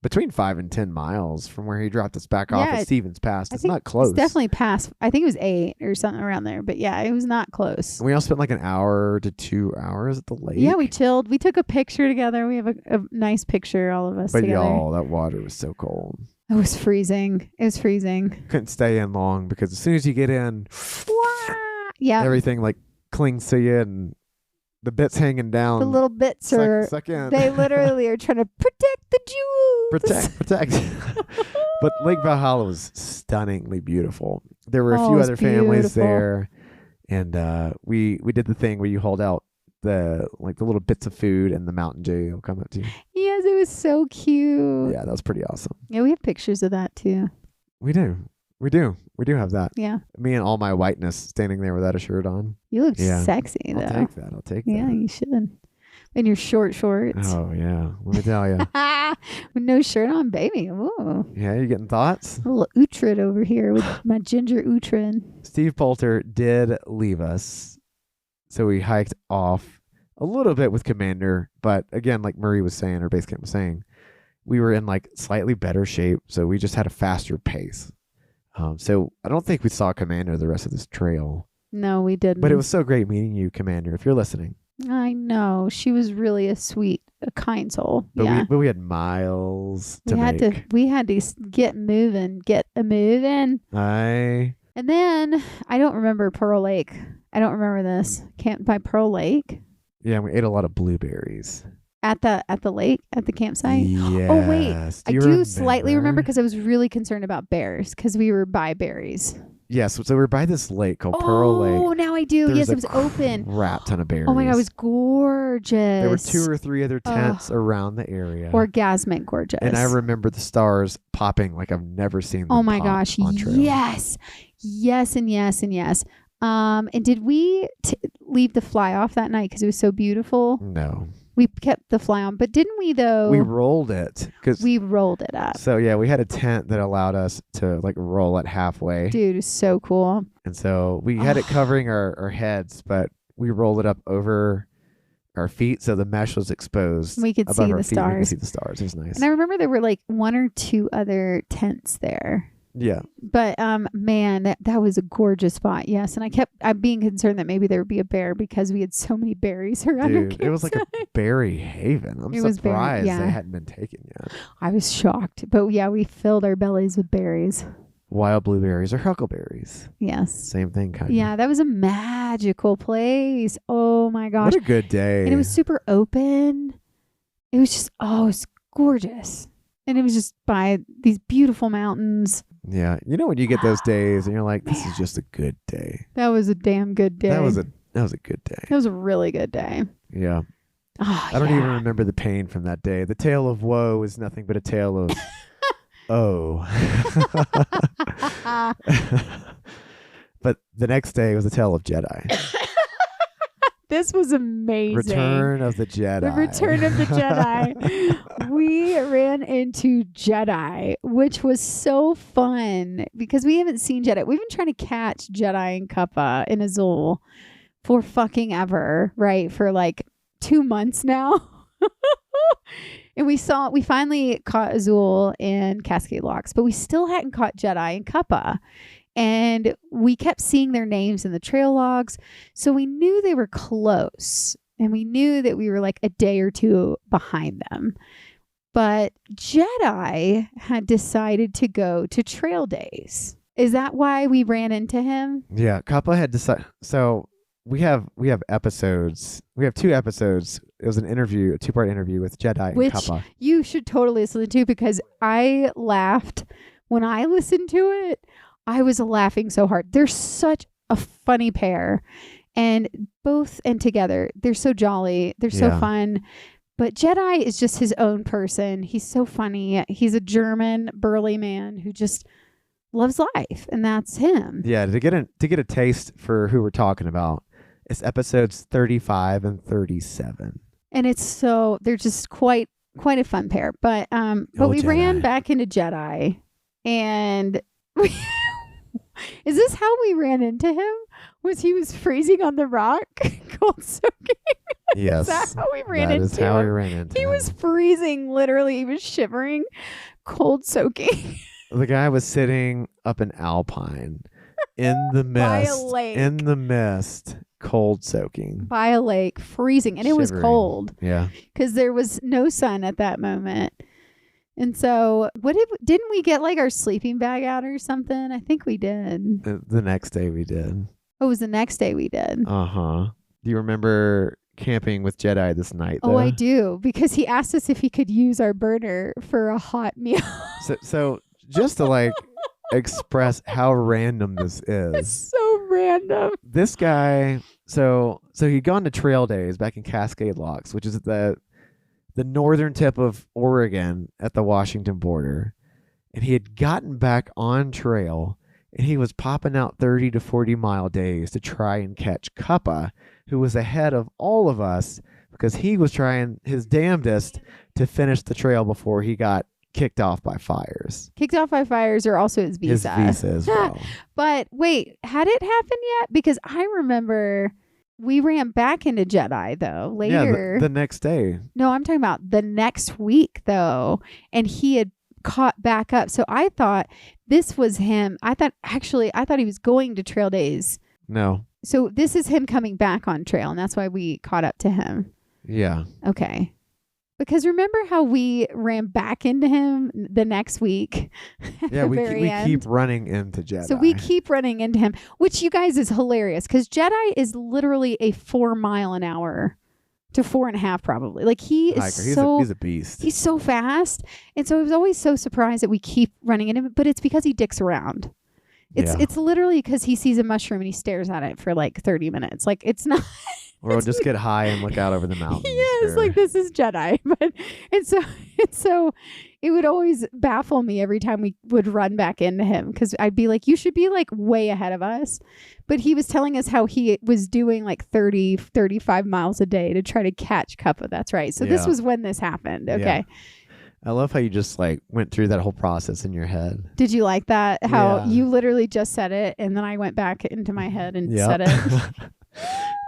between 5 and 10 miles from where he dropped us back off at Stevens Pass. It's not close. It's definitely past. I think it was 8 or something around there. But yeah, it was not close. We all spent like an hour to 2 hours at the lake. Yeah, we chilled. We took a picture together. We have a nice picture, all of us But together. y'all, that water was so cold. It was freezing. It was freezing. Couldn't stay in long because as soon as you get in, Yeah. everything like clings to you and the bits hanging down. The little bits are, suck in. they literally are trying to protect the jewels. Protect. But Lake Valhalla was stunningly beautiful. There were a Oh, few it was other families beautiful. there, and we did the thing where you hold out the little bits of food and the Mountain Dew will come up to you. Yes, it was so cute. Yeah, that was pretty awesome. Yeah, we have pictures of that too. We do have that. Yeah. Me and all my whiteness standing there without a shirt on. You look Yeah. sexy though. I'll take that. Yeah, you should. In your short shorts. Oh yeah, let me tell you. With no shirt on, baby. Ooh. Yeah, you getting thoughts? A little Uhtred over here with my ginger Uhtred. Steve Poulter did leave us, so we hiked off a little bit with Commander, but again, like Marie was saying, or Basecamp was saying, we were in like slightly better shape, so we just had a faster pace. So I don't think we saw Commander the rest of this trail. No, we didn't. But it was so great meeting you, Commander, if you're listening. I know. She was really a kind soul. But yeah. we had miles to we had make. we had to get moving. And then I don't remember Pearl Lake. I don't remember this. Camp by Pearl Lake Yeah, we ate a lot of blueberries. at the lake at the campsite. Yes. Oh wait, I you do slightly remember remember? because I was really concerned about bears because we were by berries. Yes, so we're by this lake called Pearl Lake. Oh, now I do. There's Yes, a it was open. Crap ton of berries. Oh my God, it was gorgeous. There were 2 or 3 other tents around the area. Orgasmic gorgeous. And I remember the stars popping like I've never seen them Oh my pop gosh, on trail. yes, and yes. And did we leave the fly off that night because it was so beautiful? No. We kept the fly on, but didn't we though? We rolled it. We rolled it up. So yeah, we had a tent that allowed us to like roll it halfway. Dude, it was so cool. And so we had it covering our heads, but we rolled it up over our feet so the mesh was exposed. We could above see our the feet. We could stars. see the stars. It was nice. And I remember there were like 1 or 2 other tents there. Yeah. But man, that was a gorgeous spot. Yes, and I'm being concerned that maybe there would be a bear because we had so many berries around our Dude, it was like a berry haven. I'm It was berry, surprised yeah. they hadn't been taken yet. I was shocked. But yeah, we filled our bellies with berries. Wild blueberries or huckleberries. Yes. Same thing, kind of. Yeah, that was a magical place. Oh my gosh. What a good day. And it was super open. It was just, it was gorgeous. And it was just by these beautiful mountains. Yeah. You know when you get those days and you're like, this is just a good day. That was a damn good day. That was a good day. That was a really good day. Yeah. Oh, I don't even remember the pain from that day. The tale of woe is nothing but a tale of But the next day was a tale of Jedi. This was amazing. Return of the Jedi. The Return of the Jedi. We ran into Jedi, which was so fun because we haven't seen Jedi. We've been trying to catch Jedi and Kappa in Azul for fucking ever, right? For like 2 months now. And we finally caught Azul in Cascade Locks, but we still hadn't caught Jedi and Kappa. And we kept seeing their names in the trail logs. So we knew they were close. And we knew that we were like a day or 2 behind them. But Jedi had decided to go to trail days. Is that why we ran into him? Yeah, Kappa had decided. So we have episodes. We have 2 episodes. It was an interview, a 2-part interview with Jedi and Kappa. You should totally listen to, because I laughed when I listened to it. I was laughing so hard. They're such a funny pair, and together they're so jolly. They're so fun. But Jedi is just his own person. He's so funny. He's a German burly man who just loves life, and that's him. Yeah, to get a taste for who we're talking about, it's episodes 35 and 37. And they're just quite a fun pair. But we ran back into Jedi, and is this how we ran into him? He was freezing on the rock, cold soaking? Yes. Is that how we ran into him? That is how we ran into him. He was freezing, literally. He was shivering, cold soaking. The guy was sitting up in Alpine in the mist. By a lake. In the mist, cold soaking. By a lake, freezing. And It was cold. Yeah. Because there was no sun at that moment. And so, didn't we get like our sleeping bag out or something? I think we did. The next day we did. Oh, it was the next day we did. Uh-huh. Do you remember camping with Jedi this night, though? Oh, I do. Because he asked us if he could use our burner for a hot meal. So just to like express how random this is. It's so random. This guy, so he'd gone to trail days back in Cascade Locks, which is at the northern tip of Oregon at the Washington border. And he had gotten back on trail, and he was popping out 30 to 40 mile days to try and catch Kappa, who was ahead of all of us because he was trying his damnedest to finish the trail before he got kicked off by fires. Kicked off by fires, or also his visa. His visa as well. But wait, had it happened yet? Because I remember we ran back into Jedi, though, later. Yeah, the next day. No, I'm talking about the next week, though. And he had caught back up. So I thought this was him. I thought he was going to trail days. No. So this is him coming back on trail, and that's why we caught up to him. Yeah. Okay. Because remember how we ran back into him the next week? Yeah, we keep running into Jedi. So we keep running into him, which you guys is hilarious because Jedi is literally a 4 mile an hour to 4.5 probably. Like he's a beast. He's so fast. And so I was always so surprised that we keep running into him, but it's because he dicks around. It's literally because he sees a mushroom and he stares at it for like 30 minutes. Like it's not... Or we'll just get high and look out over the mountains. Yes, like this is Jedi. But so it would always baffle me every time we would run back into him because I'd be like, you should be like way ahead of us. But he was telling us how he was doing like 30, 35 miles a day to try to catch Kappa. That's right. So this was when this happened. Okay. Yeah. I love how you just like went through that whole process in your head. Did you like that? How you literally just said it and then I went back into my head and said it.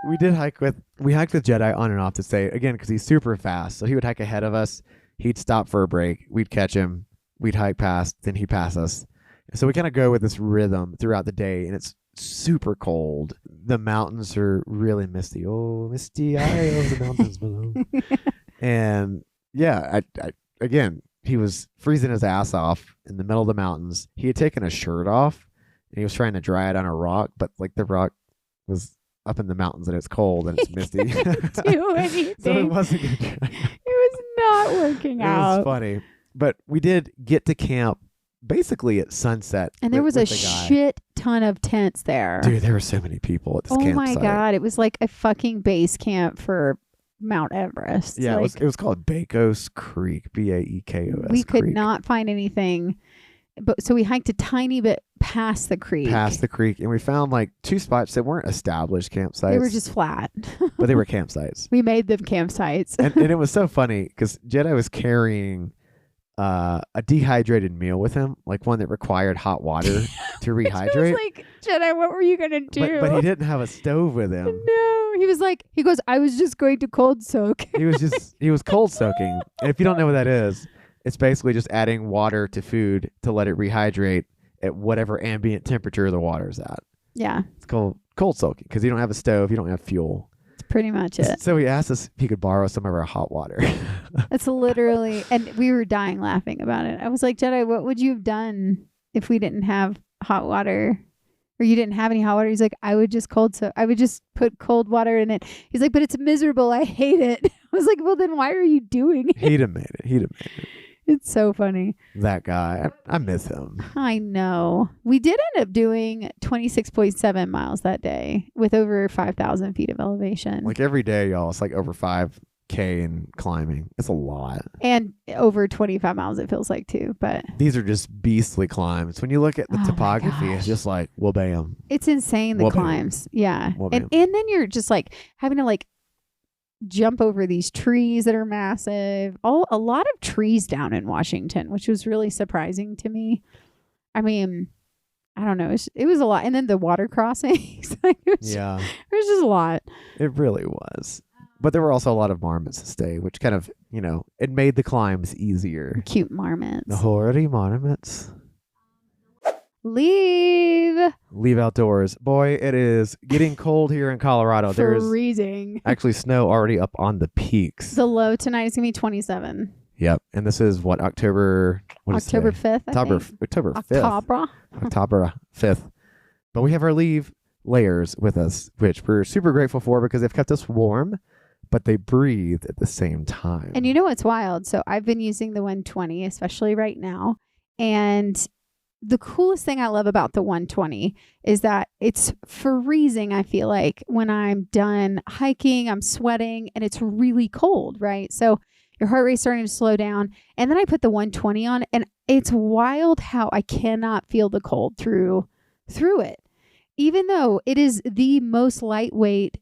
We hiked with Jedi on and off this day again because he's super fast. So he would hike ahead of us. He'd stop for a break. We'd catch him. We'd hike past. Then he'd pass us. So we kind of go with this rhythm throughout the day, and it's super cold. The mountains are really misty. Oh, misty eye of the mountains below. And yeah, I again, he was freezing his ass off in the middle of the mountains. He had taken his shirt off, and he was trying to dry it on a rock, but like the rock was up in the mountains and it's cold and it's misty. Do anything. So it wasn't good. It was not working out. It was funny. But we did get to camp basically at sunset. And there was a shit ton of tents there. Dude, there were so many people at this campsite. Oh my God. It was like a fucking base camp for Mount Everest. Yeah, like, it was called Baekos Creek. Baekos We could Creek. not find anything. But so we hiked a tiny bit past the creek. And we found like 2 spots that weren't established campsites. They were just flat. But they were campsites. We made them campsites. and it was so funny because Jedi was carrying a dehydrated meal with him, like one that required hot water to rehydrate. I was like, Jedi, what were you going to do? But he didn't have a stove with him. No, he goes, I was just going to cold soak. He was cold soaking. And if you don't know what that is, it's basically just adding water to food to let it rehydrate at whatever ambient temperature the water's at. Yeah. It's called cold soaking because you don't have a stove, you don't have fuel. It's pretty much it. So he asked us if he could borrow some of our hot water. That's literally, and we were dying laughing about it. I was like, Jedi, what would you have done if we didn't have hot water? Or you didn't have any hot water? He's like, I would just put cold water in it. He's like, but it's miserable. I hate it. I was like, well, then why are you doing it? He'd have made it. It's so funny. That guy. I miss him. I know. We did end up doing 26.7 miles that day with over 5,000 feet of elevation. Like every day, y'all, it's like over 5K in climbing. It's a lot. And over 25 miles, it feels like, too. But these are just beastly climbs. When you look at the topography, it's just like, well, bam. It's insane, the climbs. Yeah. And then you're just like having to like jump over these trees that are massive. A lot of trees down in Washington, which was really surprising to me. I mean, I don't know. It was a lot. And then the water crossings. It was just a lot. It really was. But there were also a lot of marmots to stay, which kind of, it made the climbs easier. Cute marmots. The horny marmots. Leve outdoors. Boy, it is getting cold here in Colorado. There's freezing. Actually snow already up on the peaks. The low tonight is going to be 27. Yep. And this is what, October 5th? October 5th. October 5th. But we have our Leve layers with us, which we're super grateful for because they've kept us warm, but they breathe at the same time. And you know what's wild? So I've been using the 120, especially right now. And the coolest thing I love about the 120 is that it's freezing. I feel like when I'm done hiking, I'm sweating and it's really cold, right? So your heart rate's starting to slow down. And then I put the 120 on and it's wild how I cannot feel the cold through it. Even though it is the most lightweight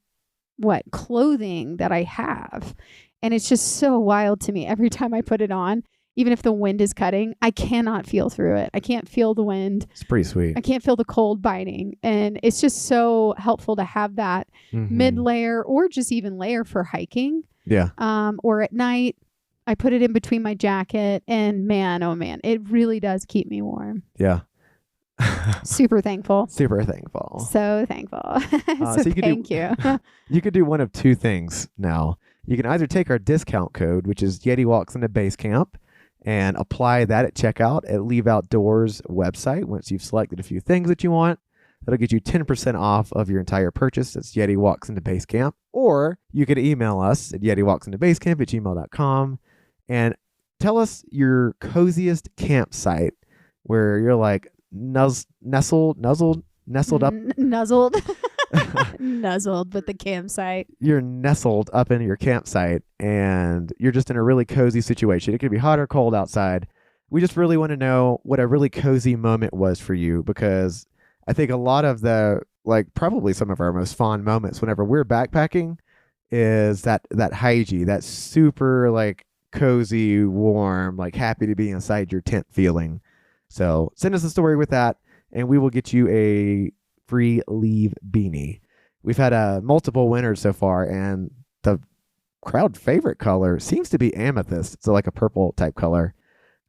clothing that I have. And it's just so wild to me every time I put it on. Even if the wind is cutting, I cannot feel through it. I can't feel the wind. It's pretty sweet. I can't feel the cold biting. And it's just so helpful to have that mid-layer or just even layer for hiking. Yeah. Or at night, I put it in between my jacket. And man, oh man, it really does keep me warm. Yeah. Super thankful. Super thankful. So thankful. So thank you. You could do one of two things now. You can either take our discount code, which is Yeti Walks into Basecamp, and apply that at checkout at Leve Outdoors website. Once you've selected a few things that you want, that'll get you 10% off of your entire purchase. That's Yeti Walks into Basecamp. Or you could email us at yetiwalksintobasecamp@gmail.com and tell us your coziest campsite where you're like nestled up. Nuzzled with the campsite. You're nestled up in your campsite and you're just in a really cozy situation. It could be hot or cold outside. We just really want to know what a really cozy moment was for you, because I think a lot of probably some of our most fond moments whenever we're backpacking is that hygie, that super cozy, warm, happy to be inside your tent feeling. So send us a story with that and we will get you a free Leve beanie. We've had multiple winners so far, and the crowd favorite color seems to be amethyst, so like a purple type color.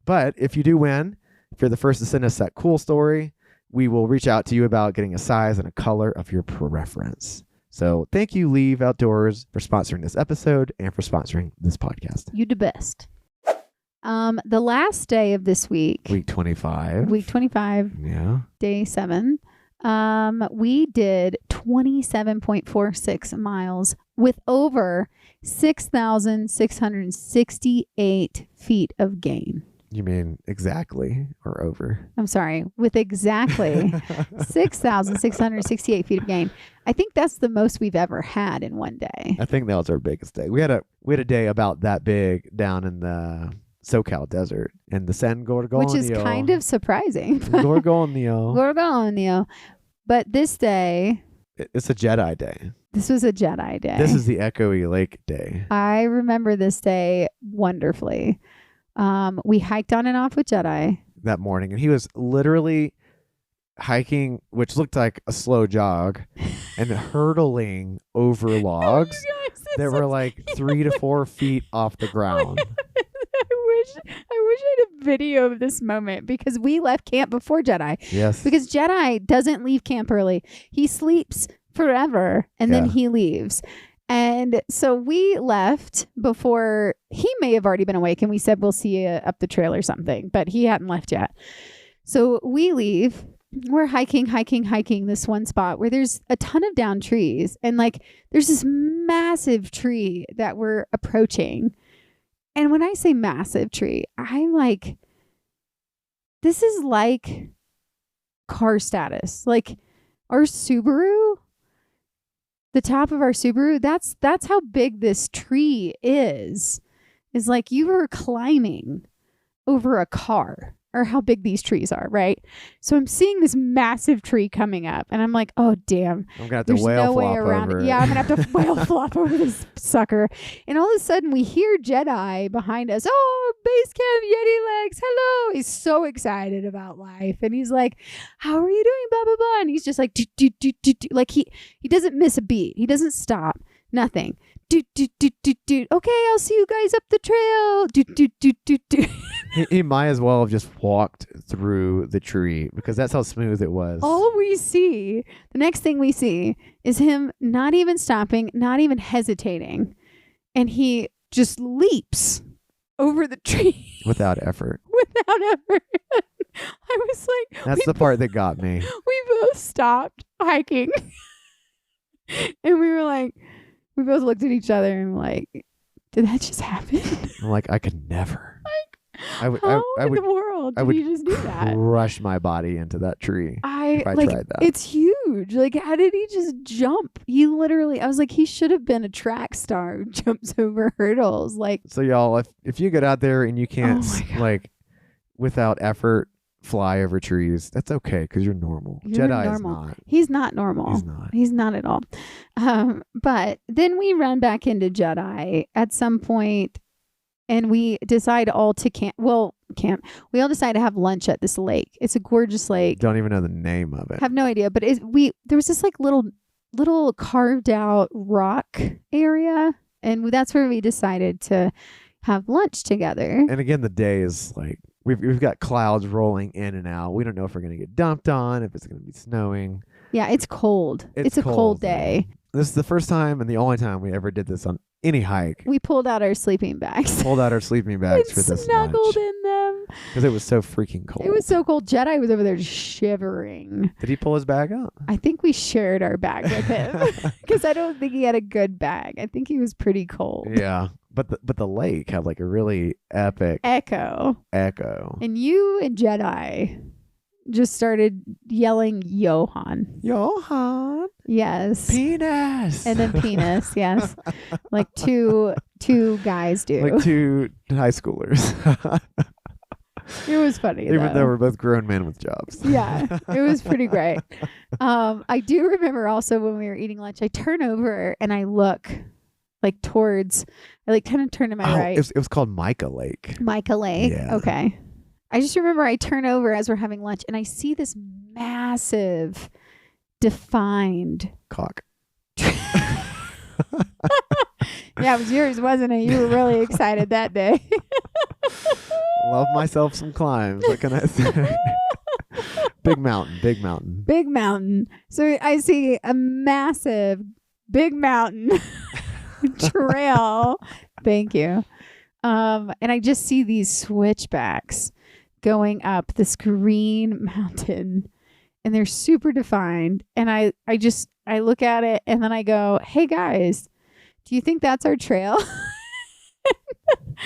But if you do win, if you're the first to send us that cool story, we will reach out to you about getting a size and a color of your preference. So thank you, Leve Outdoors, for sponsoring this episode and for sponsoring this podcast. You the best. The last day of this week. Week 25. Yeah. Day 7. We did 27.46 miles with over 6,668 feet of gain. You mean exactly or over? I'm sorry, with exactly 6,668 feet of gain. I think that's the most we've ever had in one day. I think that was our biggest day. We had a day about that big down in the SoCal desert and the San Gorgonio, which is kind of surprising. Gorgonio. But this day, it's a Jedi day. This was a Jedi day. This is the Echoey Lake day. I remember this day wonderfully. We hiked on and off with Jedi that morning, and he was literally hiking, which looked like a slow jog, and hurtling over logs that were 3 to 4 feet off the ground. I wish I had a video of this moment, because we left camp before Jedi. Yes. Because Jedi doesn't leave camp early. He sleeps forever and then he leaves. And so we left before he may have already been awake, and we said, we'll see you up the trail or something, but he hadn't left yet. So we leave. We're hiking this one spot where there's a ton of down trees. And like, there's this massive tree that we're approaching. And when I say massive tree, I'm like, this is like car status. Like our Subaru, the top of our Subaru, that's how big this tree is like you were climbing over a car, or how big these trees are, right? So I'm seeing this massive tree coming up, and I'm like, oh, damn. I'm going to have to whale flop over it. Yeah, I'm going to have to whale flop over this sucker. And all of a sudden, we hear Jedi behind us. Oh, Basecamp, Yeti Legs, hello. He's so excited about life. And he's like, how are you doing, blah, blah, blah. And he's just like, like he doesn't miss a beat. He doesn't stop. Nothing. Okay, I'll see you guys up the trail. He might as well have just walked through the tree because that's how smooth it was. All we see, the next thing we see is him not even stopping, not even hesitating. And he just leaps over the tree. Without effort. Without effort. I was like... That's the part that got me. We both stopped hiking. And we were like... We both looked at each other and were like, did that just happen? I'm like, I could never. How in the world did you just do that? Crush my body into that tree if I like, tried that. It's huge. Like, how did he just jump? He literally, I was like, he should have been a track star who jumps over hurdles. Like, so y'all, if you get out there and you can't, like, without effort, fly over trees, that's okay because you're normal. Jedi is not. He's not normal. He's not at all. But then we run back into Jedi at some point, and we decide all to camp. We all decide to have lunch at this lake. It's a gorgeous lake. Don't even know the name of it. Have no idea. But there was this like little carved out rock area, and that's where we decided to have lunch together. And again, the day is like, we've got clouds rolling in and out. We don't know if we're going to get dumped on, if it's going to be snowing. Yeah, it's cold. It's a cold day. This is the first time and the only time we ever did this on any hike. We pulled out our sleeping bags. For this snuggled in them. Because it was so freaking cold. It was so cold. Jedi was over there just shivering. Did he pull his bag out? I think we shared our bag with him. Because I don't think he had a good bag. I think he was pretty cold. Yeah. But the lake had like a really epic echo. And you and Jedi just started yelling Johan. Yes. Penis. And then penis, yes. Like two guys do. Like two high schoolers. It was funny. Even though we're both grown men with jobs. Yeah. It was pretty great. I do remember also when we were eating lunch, I turn over and I look like towards, I like kind of turn to my right. It was called Micah Lake. Micah Lake. Yeah. Okay. I just remember I turn over as we're having lunch and I see this massive, defined cock. Yeah, it was yours, wasn't it? You were really excited that day. Love myself some climbs. What can I say? Big mountain. So I see a massive, big mountain trail. Thank you. And I just see these switchbacks going up this green mountain, and they're super defined. And I look at it and then I go, hey guys, do you think that's our trail?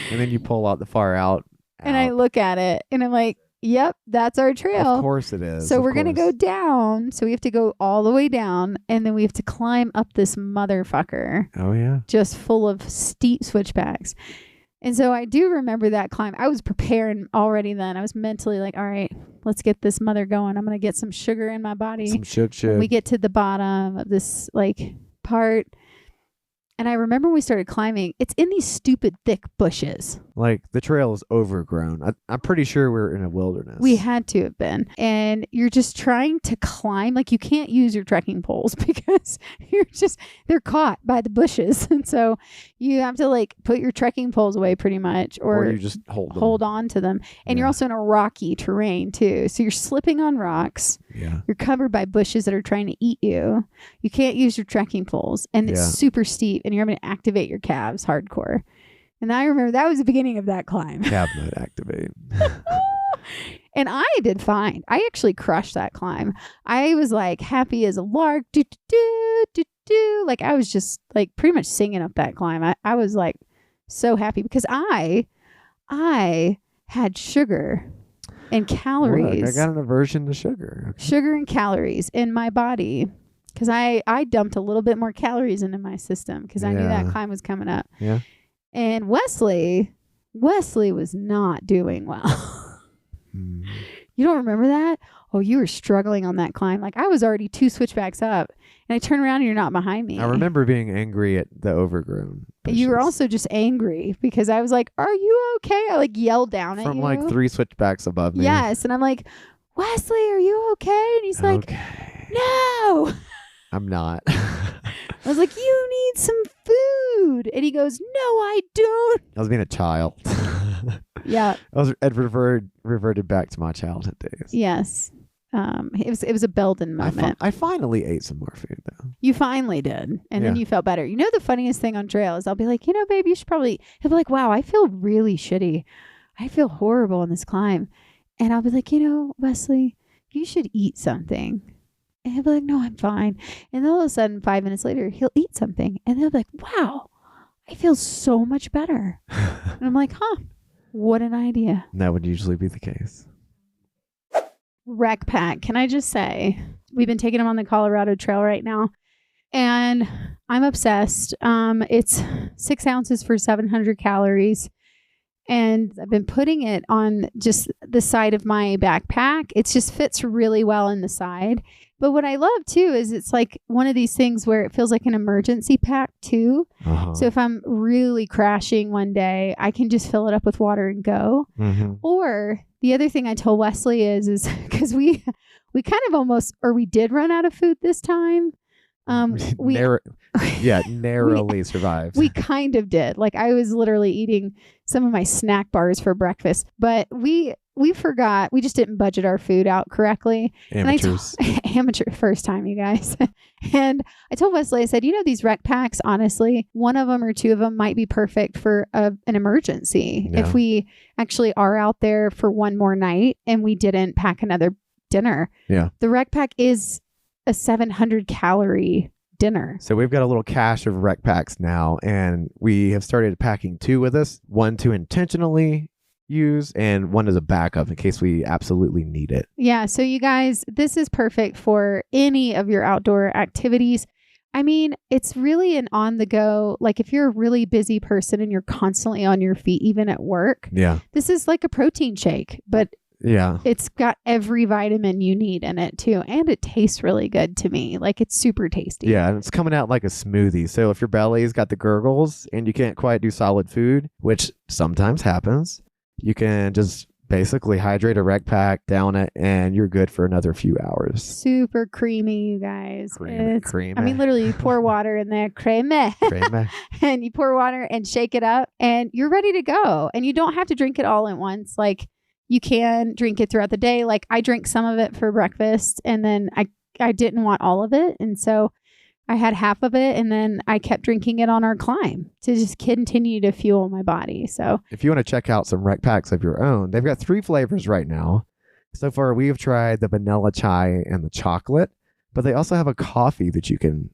And then you pull out the far out. And I look at it and I'm like, yep, that's our trail. Of course it is. So we're going to go down. So we have to go all the way down, and then we have to climb up this motherfucker. Oh, yeah. Just full of steep switchbacks. And so I do remember that climb. I was preparing already then. I was mentally like, all right, let's get this mother going. I'm going to get some sugar in my body. Some shug. When we get to the bottom of this like part. And I remember when we started climbing, it's in these stupid thick bushes. Like the trail is overgrown. I'm pretty sure we're in a wilderness. We had to have been. And you're just trying to climb. Like you can't use your trekking poles because they're caught by the bushes. And so you have to like put your trekking poles away pretty much. Or you just hold on to them. And you're also in a rocky terrain too. So you're slipping on rocks. Yeah. You're covered by bushes that are trying to eat you. You can't use your trekking poles. And it's super steep. and you're going to activate your calves hardcore. And I remember that was the beginning of that climb. Calf mode activate. And I did fine. I actually crushed that climb. I was like happy as a lark. Do, do, do, do, do. Like I was just like pretty much singing up that climb. I was like so happy because I had sugar and calories. Look, I got an aversion to sugar. Okay. Sugar and calories in my body. Because I dumped a little bit more calories into my system because I knew that climb was coming up. Yeah. And Wesley was not doing well. You don't remember that? Oh, you were struggling on that climb. Like I was already 2 switchbacks up and I turn around and you're not behind me. I remember being angry at the overgrown bushes. You were also just angry because I was like, are you okay? I like yelled down at you. From like 3 switchbacks above me. Yes. And I'm like, Wesley, are you okay? And he's like, no. I'm not. I was like, you need some food. And he goes, no, I don't. I was being a child. Yeah. I'd reverted back to my childhood days. Yes. It was a Belden moment. I finally ate some more food though. You finally did. And then you felt better. You know, the funniest thing on trail is I'll be like, babe, you should probably, he'll be like, wow, I feel really shitty. I feel horrible on this climb. And I'll be like, Wesley, you should eat something. And he'll be like, no, I'm fine. And then all of a sudden, 5 minutes later, he'll eat something. And he'll be like, wow, I feel so much better. And I'm like, what an idea. And that would usually be the case. RecPak. Can I just say, we've been taking them on the Colorado Trail right now. And I'm obsessed. It's 6 ounces for 700 calories. And I've been putting it on just the side of my backpack. It just fits really well in the side. But what I love too is it's like one of these things where it feels like an emergency pack too. So if I'm really crashing one day, I can just fill it up with water and go. Or the other thing I told Wesley is because we kind of almost, or we did run out of food this time. Narrowly survived. We kind of did. Like I was literally eating some of my snack bars for breakfast, but we forgot. We just didn't budget our food out correctly. Amateurs. Amateur first time, you guys. And I told Wesley, I said, these RecPaks, honestly, one of them or 2 of them might be perfect for an emergency. Yeah. If we actually are out there for one more night and we didn't pack another dinner. Yeah. The RecPak is a 700 calorie dinner. So we've got a little cache of RecPaks now, and we have started packing 2 with us, one to intentionally use and one as a backup in case we absolutely need it. Yeah. So you guys, this is perfect for any of your outdoor activities. I mean, it's really an on the go, like if you're a really busy person and you're constantly on your feet, even at work, this is like a protein shake, but it's got every vitamin you need in it too. And it tastes really good to me. Like it's super tasty. Yeah. And it's coming out like a smoothie. So if your belly's got the gurgles and you can't quite do solid food, which sometimes happens, you can just basically hydrate a RecPak, down it, and you're good for another few hours. Super creamy, you guys. Creamy. I mean, literally, you pour water in there, creme. And you pour water and shake it up, and you're ready to go. And you don't have to drink it all at once. Like, you can drink it throughout the day. Like, I drank some of it for breakfast, and then I didn't want all of it. And so I had half of it, and then I kept drinking it on our climb to just continue to fuel my body. So if you want to check out some RecPaks of your own, they've got 3 flavors right now. So far, we've tried the vanilla chai and the chocolate, but they also have a coffee that you can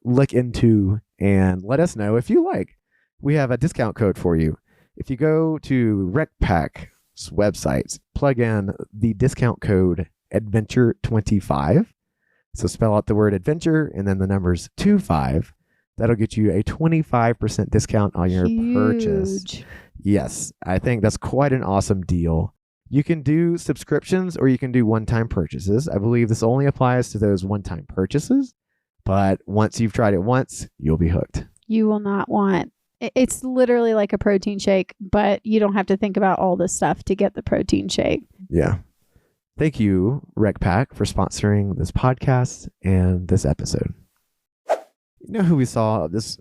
look into and let us know if you like. We have a discount code for you. If you go to RecPak's website, plug in the discount code Adventure25. So spell out the word adventure and then the numbers 25. That'll get you a 25% discount on your purchase. Yes, I think that's quite an awesome deal. You can do subscriptions or you can do one-time purchases. I believe this only applies to those one-time purchases, but once you've tried it once, you'll be hooked. You will not want. It's literally like a protein shake, but you don't have to think about all this stuff to get the protein shake. Yeah. Thank you, RecPak, for sponsoring this podcast and this episode. You know who we saw this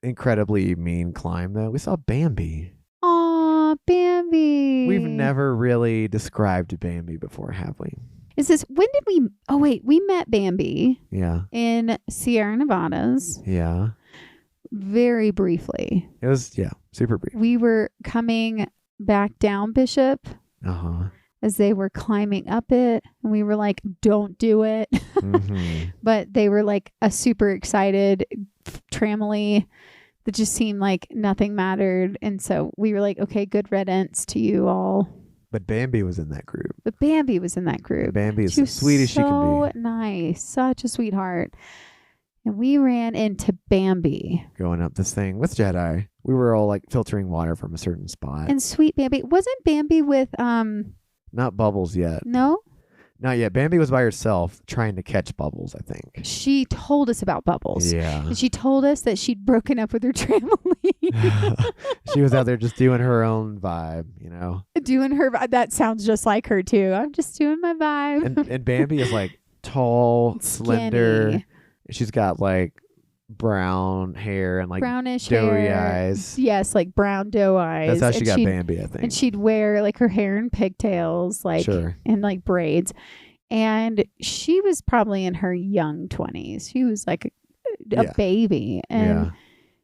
incredibly mean climb, though? We saw Bambi. Aw, Bambi. We've never really described Bambi before, have we? When did we... Oh, wait. We met Bambi. Yeah. In Sierra Nevadas. Yeah. very briefly. It was, super brief. We were coming back down Bishop as they were climbing up it. And we were like, don't do it. But they were like a super excited tramily that just seemed like nothing mattered. And so we were like, okay, good riddance to you all. But Bambi was in that group. Bambi is as sweet as she can be. So nice. Such a sweetheart. And we ran into Bambi. Going up this thing with Jedi. We were all like filtering water from a certain spot. And sweet Bambi. Wasn't Bambi with Not Bubbles yet. No? Not yet. Bambi was by herself trying to catch Bubbles, I think. She told us about Bubbles. Yeah. And she told us that she'd broken up with her trampoline. She was out there just doing her own vibe, you know. Doing her vibe. That sounds just like her too. I'm just doing my vibe. And Bambi is like tall, slender. She's got like brown hair and like brownish doughy hair. eyes. Yes, like brown doe eyes. That's how she got Bambi, I think. And she'd wear like her hair in pigtails, like and like braids. And she was probably in her young 20s. She was like a baby. And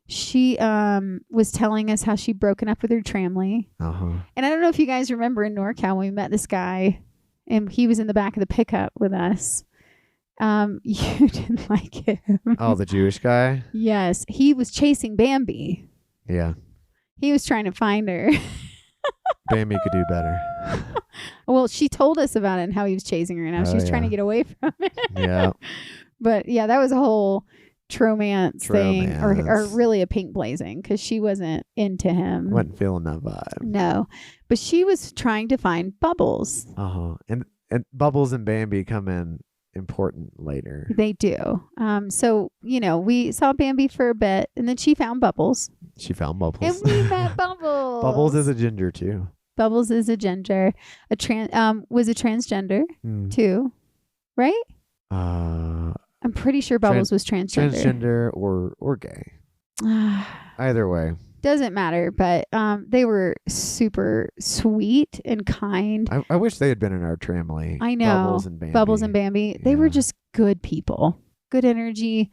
she was telling us how she'd broken up with her tramley. And I don't know if you guys remember in NorCal when we met this guy and he was in the back of the pickup with us. You didn't like him. Oh, the Jewish guy? Yes. He was chasing Bambi. Yeah. He was trying to find her. Bambi could do better. Well, she told us about it and how he was chasing her and how she was trying to get away from it. Yeah. But yeah, that was a whole tromance thing or really a pink blazing because she wasn't into him. Wasn't feeling that vibe. No. But she was trying to find Bubbles. And Bubbles and Bambi come in important later. They do. So, you know, we saw Bambi for a bit and then she found Bubbles. And we met Bubbles. Bubbles is a ginger too. Bubbles is a ginger. Was a transgender too, right? I'm pretty sure Bubbles was transgender. Transgender or gay. Either way. Doesn't matter, but they were super sweet and kind. I wish they had been in our tramily. I know. Bubbles and Bambi. They were just good people. Good energy,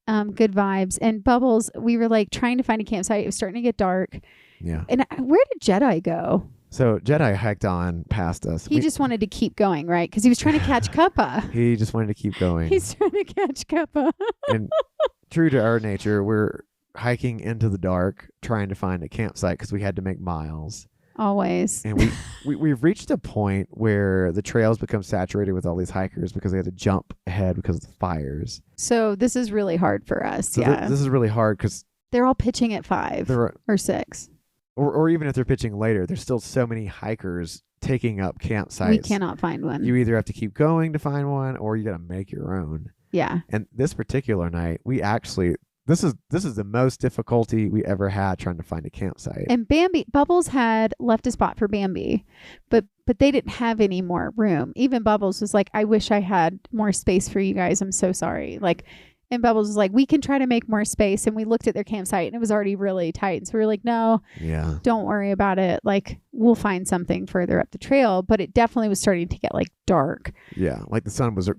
good vibes. And Bubbles, we were like trying to find a campsite. It was starting to get dark. Yeah. And where did Jedi go? So Jedi hiked on past us. He just wanted to keep going, right? Because he was trying to catch Cuppa. He just wanted to keep going. He's trying to catch Cuppa. And true to our nature, we're hiking into the dark trying to find a campsite because we had to make miles. Always. And we've reached a point where the trails become saturated with all these hikers because they had to jump ahead because of the fires. So this is really hard for us. So this is really hard because they're all pitching at 5 or 6. Or even if they're pitching later, there's still so many hikers taking up campsites. We cannot find one. You either have to keep going to find one or you got to make your own. Yeah. And this particular night, we actually... This is the most difficulty we ever had trying to find a campsite. And Bubbles had left a spot for Bambi, but they didn't have any more room. Even Bubbles was like, I wish I had more space for you guys. I'm so sorry. Like, and Bubbles was like, we can try to make more space. And we looked at their campsite and it was already really tight. So we were like, no, don't worry about it. Like, we'll find something further up the trail. But it definitely was starting to get like dark. Yeah, like the sun was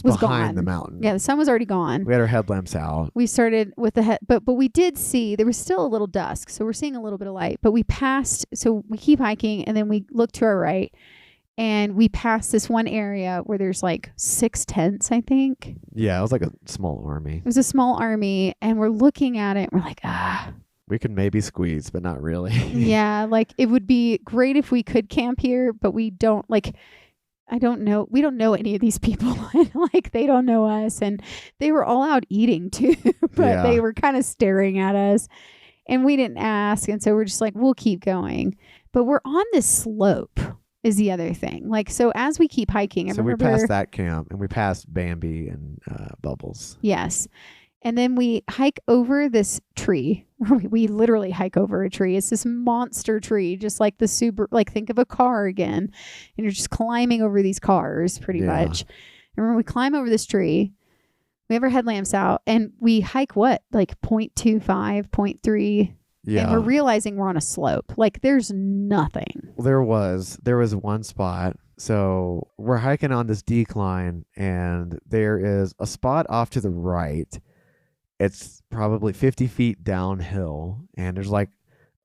behind gone. the mountain. Yeah, the sun was already gone. We had our headlamps out. We started with the but we did see there was still a little dusk, so we're seeing a little bit of light. But we passed, so we keep hiking, and then we look to our right, and we passed this one area where there's like 6 tents, I think. Yeah, it was like a small army. It was a small army, and we're looking at it, and we're like, we could maybe squeeze, but not really. Yeah, like it would be great if we could camp here, but we don't like. I don't know. We don't know any of these people. Like they don't know us. And they were all out eating too, but they were kind of staring at us and we didn't ask. And so we're just like, we'll keep going. But we're on this slope is the other thing. Like, so as we keep hiking, we passed that camp and we passed Bambi and Bubbles. Yes. And then we hike over this tree. We literally hike over a tree. It's this monster tree, just like the super, like think of a car again. And you're just climbing over these cars pretty much. And when we climb over this tree, we have our headlamps out and we hike what? Like 0.25, 0.3. Yeah. And we're realizing we're on a slope. Like there's nothing. Well, there was one spot. So we're hiking on this decline and there is a spot off to the right. It's probably 50 feet downhill, and there's like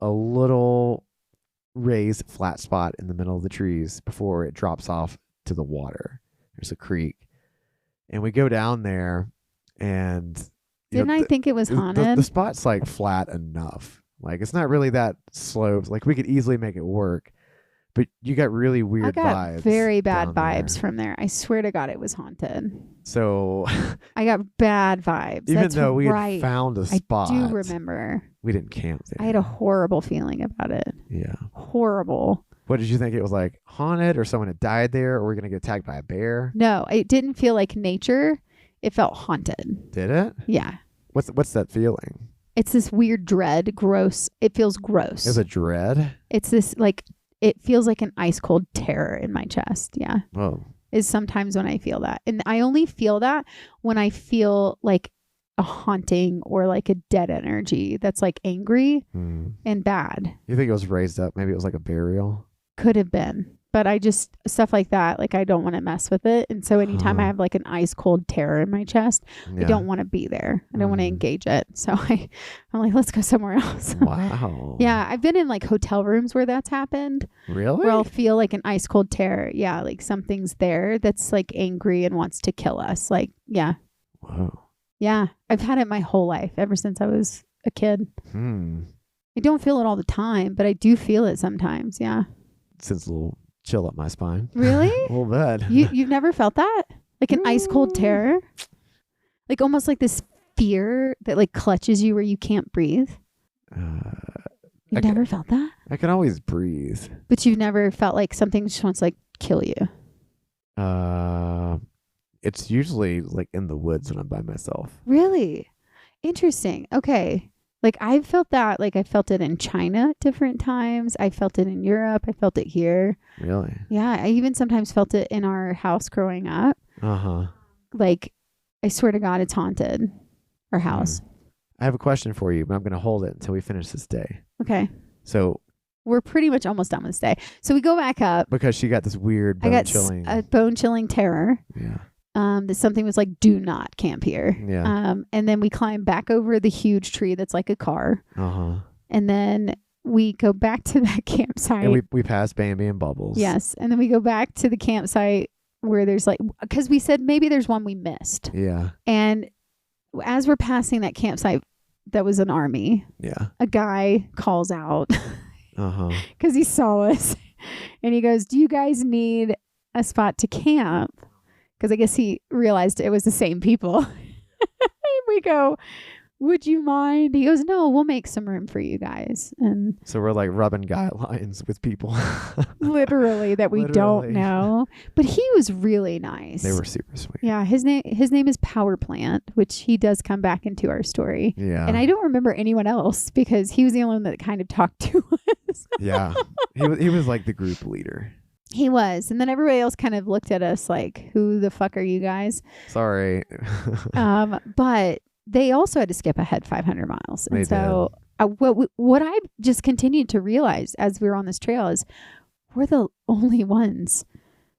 a little raised flat spot in the middle of the trees before it drops off to the water. There's a creek, and we go down there, and Didn't I think it was haunted? The spot's like flat enough. Like it's not really that sloped. Like we could easily make it work, but you got really weird vibes. I got very bad vibes from there. I swear to God, it was haunted. So I got bad vibes. Even though we had found a spot, I do remember we didn't camp there. I had a horrible feeling about it. Yeah, horrible. What did you think? It was like haunted, or someone had died there, or we're gonna get attacked by a bear? No, it didn't feel like nature. It felt haunted. Did it? Yeah. What's that feeling? It's this weird dread, gross. It feels gross. It's a dread? It's this like, it feels like an ice cold terror in my chest. Yeah. Oh. Is sometimes when I feel that. And I only feel that when I feel like a haunting or like a dead energy that's like angry and bad. You think it was raised up? Maybe it was like a burial? Could have been. But I just, stuff like that, like I don't want to mess with it. And so anytime I have like an ice cold terror in my chest, I don't want to be there. I don't want to engage it. So I'm like, let's go somewhere else. Wow. Yeah. I've been in like hotel rooms where that's happened. Really? Where I'll feel like an ice cold terror. Yeah. Like something's there that's like angry and wants to kill us. Like, yeah. Whoa. Yeah. I've had it my whole life, ever since I was a kid. I don't feel it all the time, but I do feel it sometimes. Yeah. Since a little chill up my spine. Really? A little bit. You've never felt that? Like an ice cold terror? Like almost like this fear that like clutches you where you can't breathe? You've never felt that? I can always breathe. But you've never felt like something just wants to like kill you? It's usually like in the woods when I'm by myself. Really? Interesting. Okay. Like I've felt that, like I felt it in China at different times. I felt it in Europe. I felt it here. Really? Yeah. I even sometimes felt it in our house growing up. Like I swear to God, it's haunted. Our house. I have a question for you, but I'm going to hold it until we finish this day. Okay. So we're pretty much almost done with this day. So we go back up. Because she got this weird bone chilling. A bone chilling terror. Yeah. That something was like, do not camp here. Yeah. And then we climb back over the huge tree that's like a car. And then we go back to that campsite. And we pass Bambi and Bubbles. Yes. And then we go back to the campsite where there's like, because we said maybe there's one we missed. Yeah. And as we're passing that campsite, that was an army. Yeah. A guy calls out because he saw us. And he goes, do you guys need a spot to camp? Because I guess he realized it was the same people. We go, would you mind? He goes, no, we'll make some room for you guys. And so we're like rubbing guidelines with people. Literally that we don't know. But he was really nice. They were super sweet. Yeah. His name is Power Plant, which he does come back into our story. Yeah. And I don't remember anyone else because he was the only one that kind of talked to us. Yeah. He was like the group leader. He was. And then everybody else kind of looked at us like, who the fuck are you guys? Sorry. But they also had to skip ahead 500 miles. And they so what I just continued to realize as we were on this trail is we're the only ones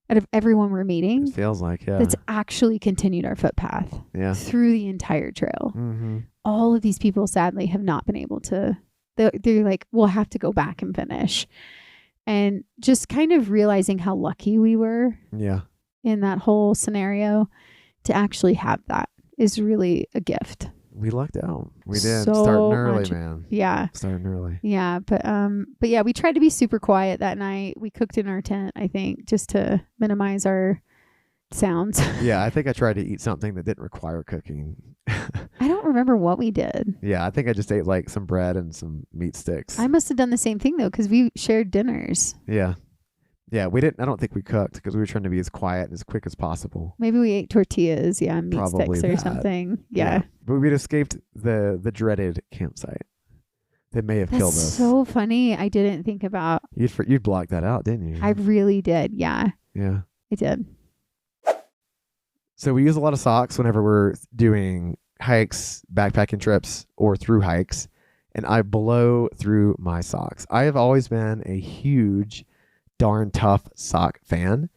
out of everyone we're meeting. It feels like, yeah. That's actually continued our footpath through the entire trail. All of these people sadly have not been able to. They're like, we'll have to go back and finish. And just kind of realizing how lucky we were in that whole scenario to actually have that is really a gift. We lucked out. We did. So starting early, much. man. Yeah. Starting early. Yeah. But yeah, we tried to be super quiet that night. We cooked in our tent, I think, just to minimize our sounds. Yeah. I think I tried to eat something that didn't require cooking. I don't remember what we did. Yeah. I think I just ate like some bread and some meat sticks. I must have done the same thing though, because we shared dinners. Yeah. Yeah. We didn't, I don't think we cooked because we were trying to be as quiet and as quick as possible. Maybe we ate tortillas. Yeah. Meat Probably sticks or that. something. Yeah. But we'd escaped the dreaded campsite. That may have killed us. That's so funny. I didn't think about. You blocked that out, didn't you? I really did. Yeah. Yeah. I did. So we use a lot of socks whenever we're doing hikes, backpacking trips, or through hikes. And I blow through my socks. I have always been a huge darn tough sock fan.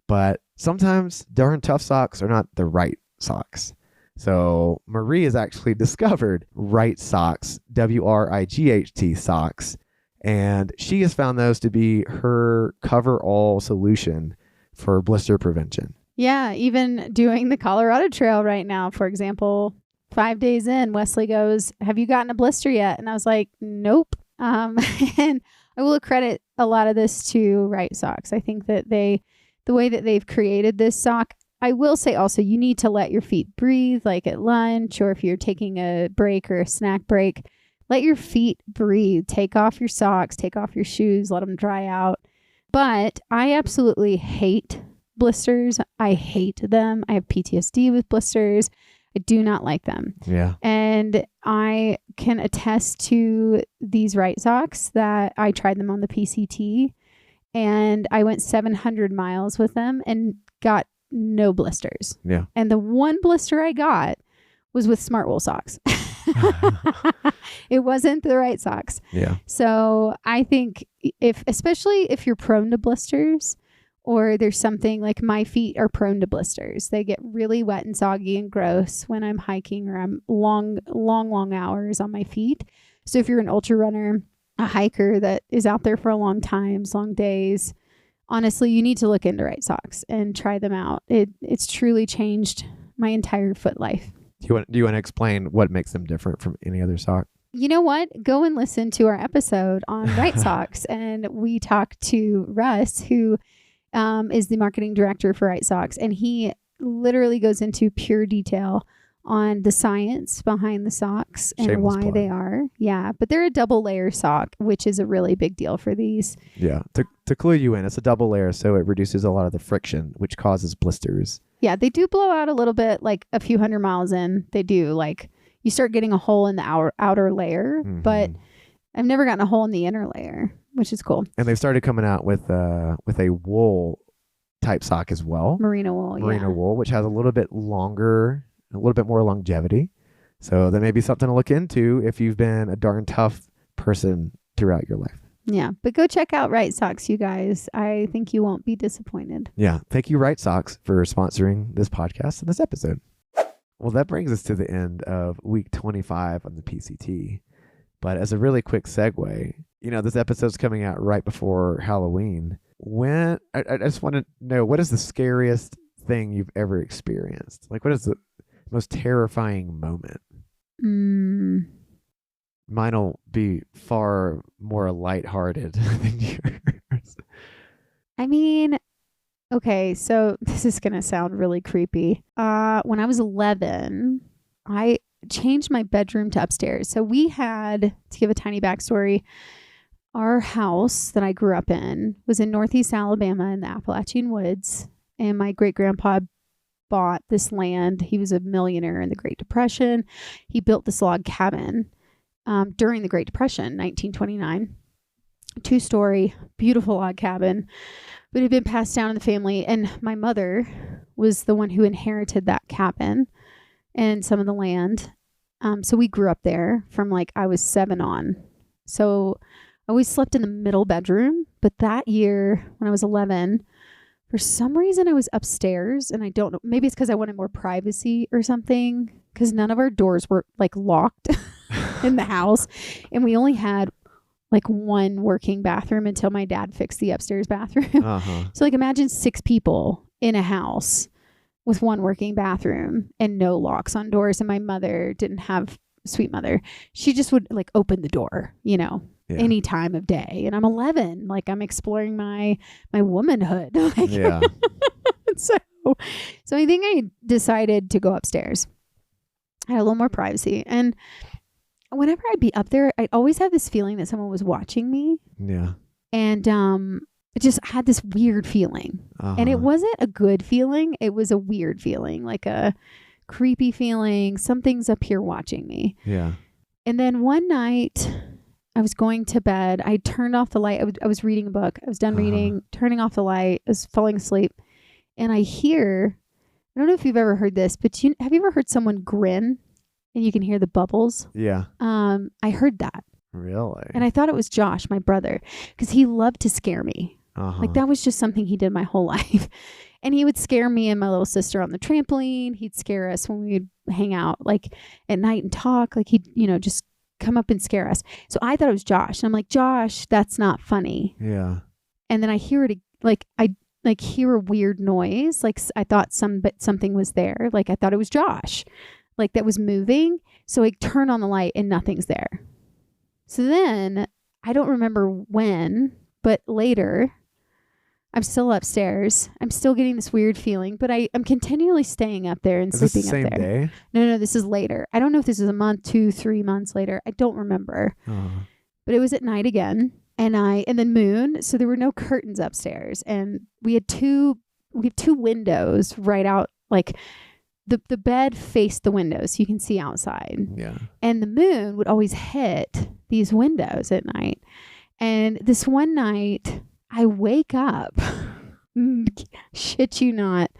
But sometimes darn tough socks are not the right socks. So Marie has actually discovered Wrightsocks, Wright socks, and she has found those to be her cover-all solution for blister prevention. Yeah, even doing the Colorado Trail right now, for example, 5 days in, Wesley goes, "Have you gotten a blister yet?" And I was like, "Nope." And I will credit a lot of this to Wrightsocks. I think that the way that they've created this sock, I will say also, you need to let your feet breathe, like at lunch, or if you're taking a break or a snack break, let your feet breathe. Take off your socks, take off your shoes, let them dry out. But I absolutely hate blisters. I hate them. I have PTSD with blisters. I do not like them. Yeah. And I can attest to these Wrightsocks that I tried them on the PCT, and I went 700 miles with them and got no blisters. Yeah. And the one blister I got was with Smartwool socks. It wasn't the Wrightsocks. Yeah. So I think especially if you're prone to blisters, or there's something like my feet are prone to blisters. They get really wet and soggy and gross when I'm hiking or I'm long hours on my feet. So if you're an ultra runner, a hiker that is out there for a long times, long days, honestly, you need to look into Wrightsocks and try them out. It's truly changed my entire foot life. Do you want to explain what makes them different from any other sock? You know what? Go and listen to our episode on Wrightsocks, and we talked to Russ, who is the marketing director for Wrightsocks, and he literally goes into pure detail on the science behind the socks and Shameless why plug. they are. Yeah, but they're a double layer sock, which is a really big deal for these. Yeah. To clue you in, it's a double layer, so it reduces a lot of the friction, which causes blisters. Yeah, they do blow out a little bit, like a few hundred miles in. They do. Like you start getting a hole in the outer layer, but I've never gotten a hole in the inner layer, which is cool. And they've started coming out with a wool type sock as well. Merino wool, which has a little bit longer, a little bit more longevity. So that may be something to look into if you've been a darn tough person throughout your life. Yeah, but go check out Wrightsocks, you guys. I think you won't be disappointed. Yeah. Thank you, Wrightsocks, for sponsoring this podcast and this episode. Well, that brings us to the end of week 25 on the PCT. But as a really quick segue, this episode's coming out right before Halloween. I just want to know, what is the scariest thing you've ever experienced? Like, what is the most terrifying moment? Mine'll be far more lighthearted than yours. I mean, okay, so this is going to sound really creepy. When I was 11, I changed my bedroom to upstairs. So we had, to give a tiny backstory, our house that I grew up in was in Northeast Alabama in the Appalachian Woods. And my great-grandpa bought this land. He was a millionaire in the Great Depression. He built this log cabin during the Great Depression, 1929. 2-story, beautiful log cabin. But it had been passed down in the family. And my mother was the one who inherited that cabin and some of the land. So we grew up there from like I was 7 on. So I always slept in the middle bedroom. But that year when I was 11, for some reason I was upstairs, and I don't know, maybe it's because I wanted more privacy or something, because none of our doors were like locked in the house. And we only had like one working bathroom until my dad fixed the upstairs bathroom. So like imagine 6 people in a house with one working bathroom and no locks on doors. And my mother didn't have, sweet mother, she just would like open the door, any time of day. And I'm 11, like I'm exploring my womanhood. Like, yeah. So I think I decided to go upstairs. I had a little more privacy. And whenever I'd be up there, I'd always have this feeling that someone was watching me. Yeah. And I just had this weird feeling. And it wasn't a good feeling. It was a weird feeling, like a creepy feeling. Something's up here watching me. Yeah. And then one night I was going to bed. I turned off the light. I was reading a book. I was done reading, turning off the light. I was falling asleep. And I hear, I don't know if you've ever heard this, but have you ever heard someone grin and you can hear the bubbles? Yeah. I heard that. Really? And I thought it was Josh, my brother, because he loved to scare me. Like that was just something he did my whole life. And he would scare me and my little sister on the trampoline. He'd scare us when we would hang out like at night and talk. Like he'd, just come up and scare us. So I thought it was Josh. And I'm like, Josh, that's not funny. Yeah. And then I hear it, like I hear a weird noise. Like I thought something was there. Like I thought it was Josh, like that was moving. So I turn on the light and nothing's there. So then I don't remember when, but later I'm still upstairs. I'm still getting this weird feeling, but I'm continually staying up there and sleeping up there. Is this the same day? No, this is later. I don't know if this is a month, 2-3 months later. I don't remember. But it was at night again. And then moon. So there were no curtains upstairs. And we have two windows right out, like the bed faced the windows. So you can see outside. Yeah. And the moon would always hit these windows at night. And this one night I wake up, shit you not,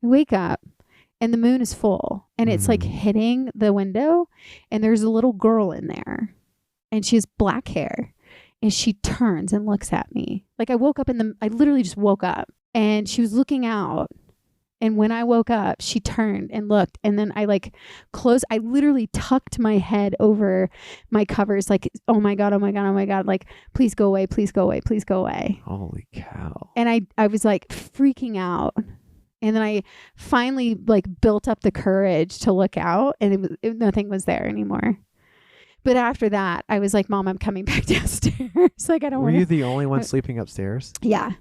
I wake up and the moon is full and it's like hitting the window and there's a little girl in there and she has black hair. And she turns and looks at me. Like I literally just woke up and she was looking out. And when I woke up, she turned and looked. And then I I literally tucked my head over my covers. Like, oh my God. Like, please go away. Please go away. Please go away. Holy cow. And I was like freaking out. And then I finally built up the courage to look out and nothing was there anymore. But after that, I was like, Mom, I'm coming back downstairs. Like, I don't want to. Were you the only one sleeping upstairs? Yeah.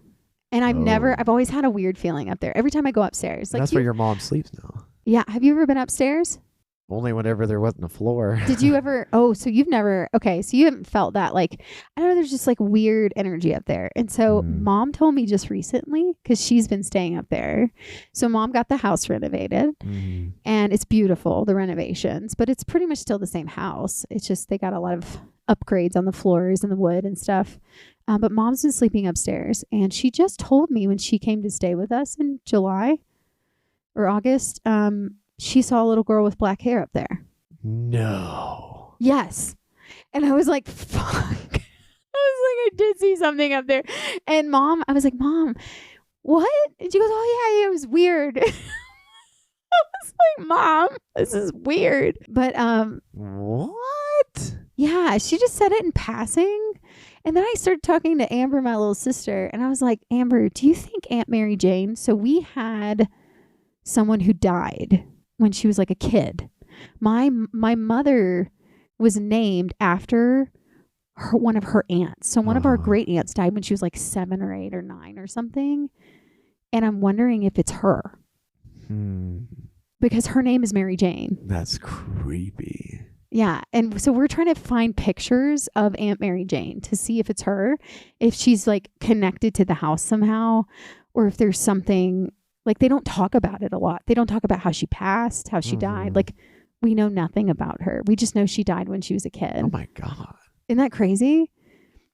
And I've always had a weird feeling up there. Every time I go upstairs. Like that's where your mom sleeps now. Yeah. Have you ever been upstairs? Only whenever there wasn't a floor. Did you ever? Oh, so you've never. Okay. So you haven't felt that. Like, I don't know. There's just weird energy up there. And so Mom told me just recently, because she's been staying up there. So Mom got the house renovated and it's beautiful, the renovations, but it's pretty much still the same house. It's just they got a lot of upgrades on the floors and the wood and stuff. But Mom's been sleeping upstairs and she just told me when she came to stay with us in July or August, she saw a little girl with black hair up there. No. Yes. And I was like, fuck. I did see something up there. And I was like, Mom, what? And she goes, oh yeah, it was weird. I was like, Mom, this is weird. But what? Yeah, she just said it in passing. And then I started talking to Amber, my little sister, and I was like, Amber, do you think Aunt Mary Jane? So we had someone who died when she was like a kid. My mother was named after one of her aunts. So one of our great aunts died when she was like 7 or 8 or 9 or something. And I'm wondering if it's her. Because her name is Mary Jane. That's creepy. Yeah. And so we're trying to find pictures of Aunt Mary Jane to see if it's her, if she's connected to the house somehow, or if there's something they don't talk about it a lot. They don't talk about how she passed, how she died. We know nothing about her. We just know she died when she was a kid. Oh my God. Isn't that crazy?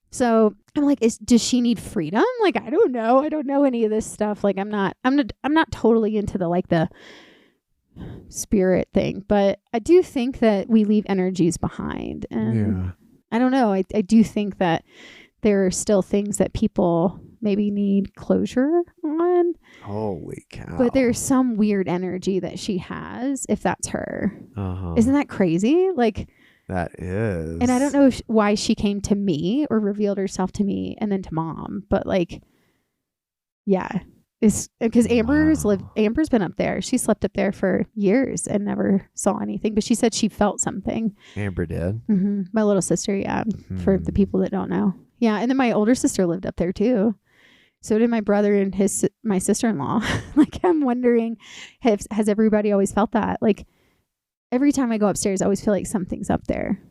So I'm like, does she need freedom? I don't know. I don't know any of this stuff. I'm not totally into the spirit thing, but I do think that we leave energies behind. And I don't know. I do think that there are still things that people maybe need closure on. Holy cow. But there's some weird energy that she has, if that's her. Isn't that crazy? That is. And I don't know why she came to me or revealed herself to me and then to Mom, but yeah. It's because Amber's been up there. She slept up there for years and never saw anything, but she said she felt something. Amber did? My little sister, yeah, for the people that don't know. Yeah, and then my older sister lived up there too. So did my brother and my sister-in-law. I'm wondering, has everybody always felt that? Every time I go upstairs, I always feel like something's up there.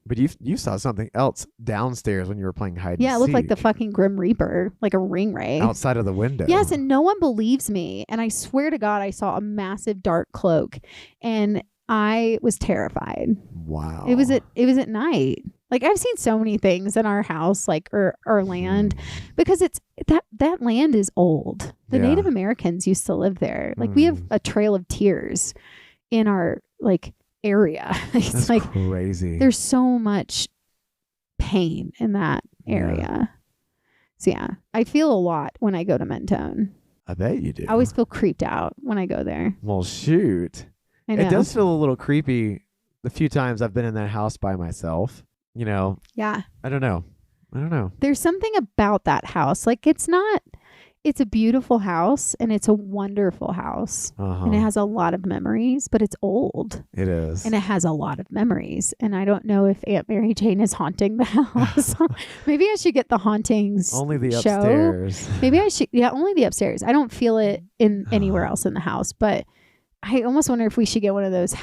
But you saw something else downstairs when you were playing hide and seek. Yeah, it looked like the fucking Grim Reaper, like a ringwraith. Outside of the window. Yes, and no one believes me. And I swear to God, I saw a massive dark cloak. And I was terrified. Wow. It was at night. I've seen so many things in our house, or our land, because it's that land is old. The Native Americans used to live there. We have a trail of tears in our area. It's That's crazy. There's so much pain in that area. So yeah, I feel a lot when I go to Mentone. I bet you do. I always feel creeped out when I go there. Well, shoot. I know. It does feel a little creepy the few times I've been in that house by myself. Yeah. I don't know. There's something about that house. Like it's a beautiful house and it's a wonderful house. And it has a lot of memories, but it's old. It is. And it has a lot of memories. And I don't know if Aunt Mary Jane is haunting the house. Maybe I should get the Hauntings only the show. Upstairs. Maybe I should, only the upstairs. I don't feel it in anywhere else in the house, but I almost wonder if we should get one of those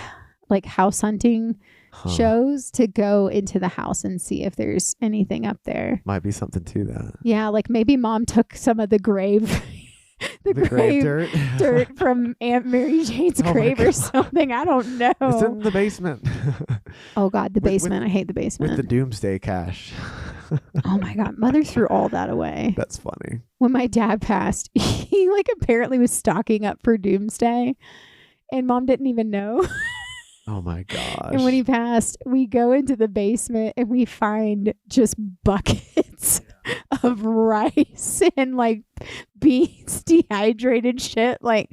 like house hunting shows to go into the house and see if there's anything up there. Might be something to that. Yeah, like maybe Mom took some of the grave the grave dirt from Aunt Mary Jane's grave or something. I don't know. It's in the basement. Oh God, the basement. I hate the basement. With the doomsday cash. Oh my God, Mother threw all that away. That's funny. When my dad passed, he like apparently was stocking up for doomsday and Mom didn't even know. Oh my gosh. And when he passed, we go into the basement and we find just buckets of rice and like beans, dehydrated shit, like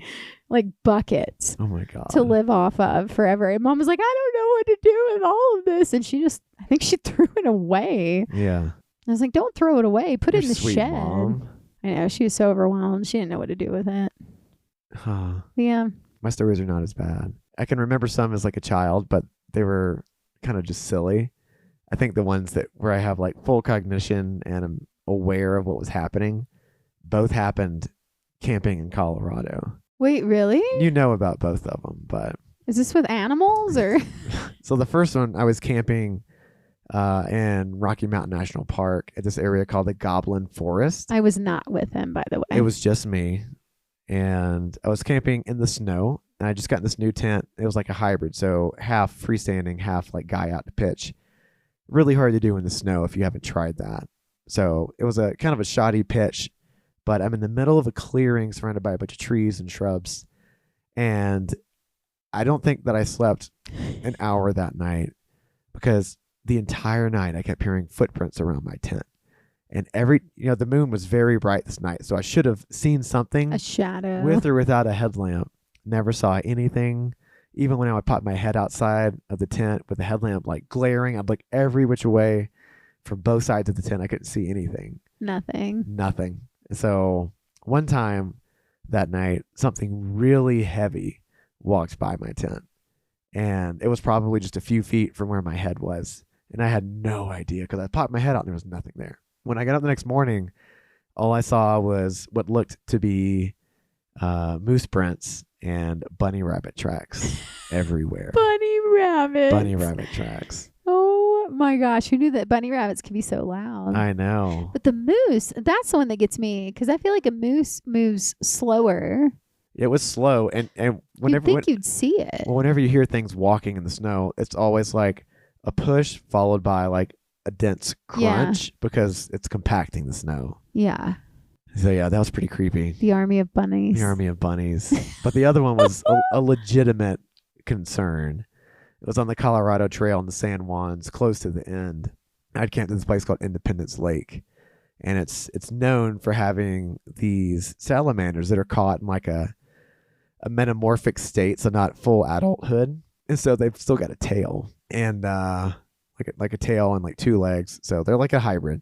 buckets. Oh my God. To live off of forever. And Mom was like, I don't know what to do with all of this. And I think she threw it away. Yeah. I was like, don't throw it away. Put it in the sweet shed. Mom. I know. She was so overwhelmed. She didn't know what to do with it. Yeah. My stories are not as bad. I can remember some as like a child, but they were kind of just silly. I think the ones where I have like full cognition and I'm aware of what was happening, both happened camping in Colorado. Wait, really? You know about both of them, but... Is this with animals or? So the first one, I was camping in Rocky Mountain National Park at this area called the Goblin Forest. I was not with him, by the way. It was just me. And I was camping in the snow. And I just got this new tent. It was like a hybrid. So half freestanding, half like guy out to pitch. Really hard to do in the snow if you haven't tried that. So it was a kind of a shoddy pitch. But I'm in the middle of a clearing surrounded by a bunch of trees and shrubs. And I don't think that I slept an hour that night because the entire night I kept hearing footprints around my tent. And the moon was very bright this night. So I should have seen something. A shadow. With or without a headlamp. Never saw anything. Even when I would pop my head outside of the tent with the headlamp like glaring, I'd look every which way from both sides of the tent. I couldn't see anything. Nothing. So one time that night, something really heavy walked by my tent. And it was probably just a few feet from where my head was. And I had no idea because I popped my head out and there was nothing there. When I got up the next morning, all I saw was what looked to be moose prints and bunny rabbit tracks everywhere. Bunny rabbit tracks. Oh my gosh, who knew that bunny rabbits could be so loud? I know. But the moose, that's the one that gets me because I feel like a moose moves slower. It was slow, and whenever you'd see it. Well, whenever you hear things walking in the snow, it's always like a push followed by like a dense crunch because it's compacting the snow. Yeah. So yeah, that was pretty creepy. The army of bunnies. But the other one was a legitimate concern. It was on the Colorado Trail in the San Juans, close to the end. I'd camped at this place called Independence Lake. And it's known for having these salamanders that are caught in like a metamorphic state, so not full adulthood. And so they've still got a tail and like a tail and like two legs. So they're like a hybrid.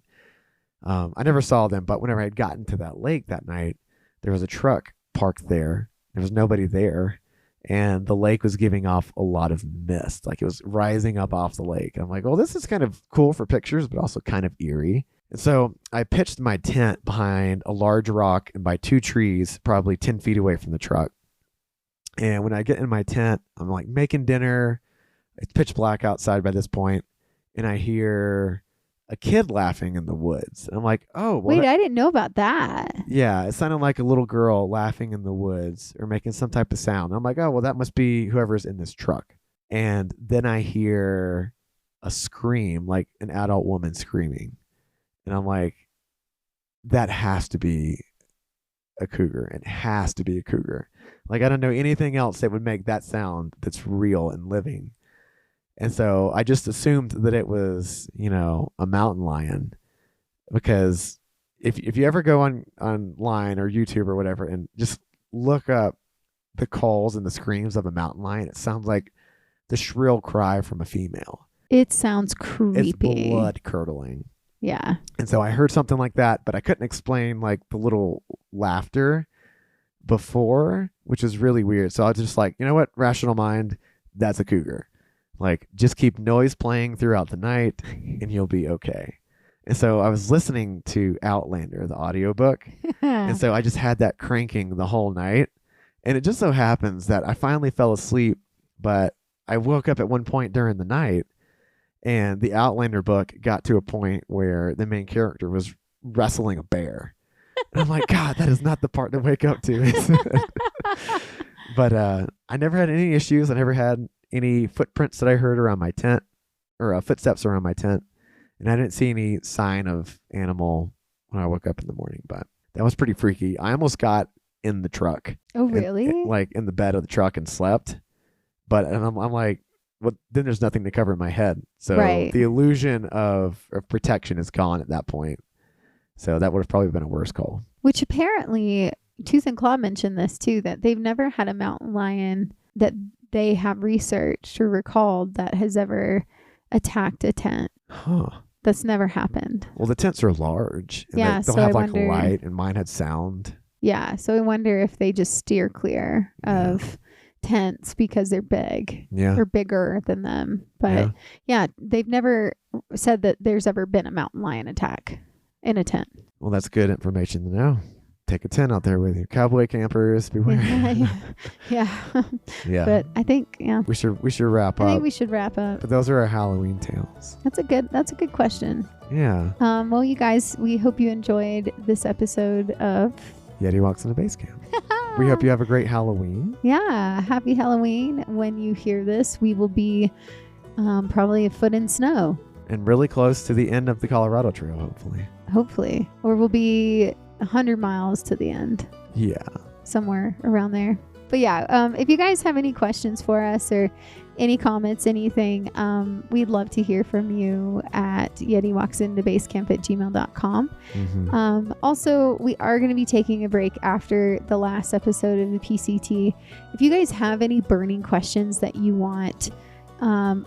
I never saw them, but whenever I had gotten to that lake that night, there was a truck parked there. There was nobody there. And the lake was giving off a lot of mist. Like it was rising up off the lake. I'm like, well, this is kind of cool for pictures, but also kind of eerie. And so I pitched my tent behind a large rock and by two trees, probably 10 feet away from the truck. And when I get in my tent, I'm like making dinner. It's pitch black outside by this point. And I hear a kid laughing in the woods. And I'm like, oh, well, wait, I didn't know about that. Yeah, it sounded like a little girl laughing in the woods or making some type of sound. I'm like, oh, well, that must be whoever's in this truck. And then I hear a scream, like an adult woman screaming. And I'm like, that has to be a cougar. It has to be a cougar. Like, I don't know anything else that would make that sound that's real and living. And so I just assumed that it was, a mountain lion because if you ever go online or YouTube or whatever and just look up the calls and the screams of a mountain lion, it sounds like the shrill cry from a female. It sounds creepy. It's blood curdling. Yeah. And so I heard something like that, but I couldn't explain like the little laughter before, which is really weird. So I was just like, you know what, rational mind, that's a cougar. Like, just keep noise playing throughout the night and you'll be okay. And so I was listening to Outlander, the audiobook. And so I just had that cranking the whole night. And it just so happens that I finally fell asleep, but I woke up at one point during the night, and the Outlander book got to a point where the main character was wrestling a bear. And I'm like, God, that is not the part to wake up to. But I never had any issues. I never had any footprints that I heard around my tent, or footsteps around my tent. And I didn't see any sign of animal when I woke up in the morning. But that was pretty freaky. I almost got in the truck. Oh, really? Like in the bed of the truck and slept. But I'm like, well, then there's nothing to cover my head. So the illusion of protection is gone at that point. So that would have probably been a worse call. Which apparently, Tooth and Claw mentioned this too, that they've never had a mountain lion that they have researched or recalled that has ever attacked a tent. Huh. That's never happened. Well, the tents are large. And yeah, they'll have like a light, and mine had sound. Yeah, so I wonder if they just steer clear of tents because they're big or bigger than them. But yeah, they've never said that there's ever been a mountain lion attack in a tent. Well, that's good information to know. Take a tent out there with you. Cowboy campers, beware. Yeah. But I think we should wrap up. I think we should wrap up. But those are our Halloween tales. That's a good question. Yeah. Well, you guys, we hope you enjoyed this episode of Yeti Walks in the Basecamp. We hope you have a great Halloween. Yeah. Happy Halloween. When you hear this, we will be probably a foot in snow. And really close to the end of the Colorado Trail, hopefully. Or we'll be 100 miles to the end. Yeah. Somewhere around there. But yeah, if you guys have any questions for us or any comments, anything, we'd love to hear from you at yetiwalksintobasecamp@gmail.com. Mm-hmm. Also, we are going to be taking a break after the last episode of the PCT. If you guys have any burning questions that you want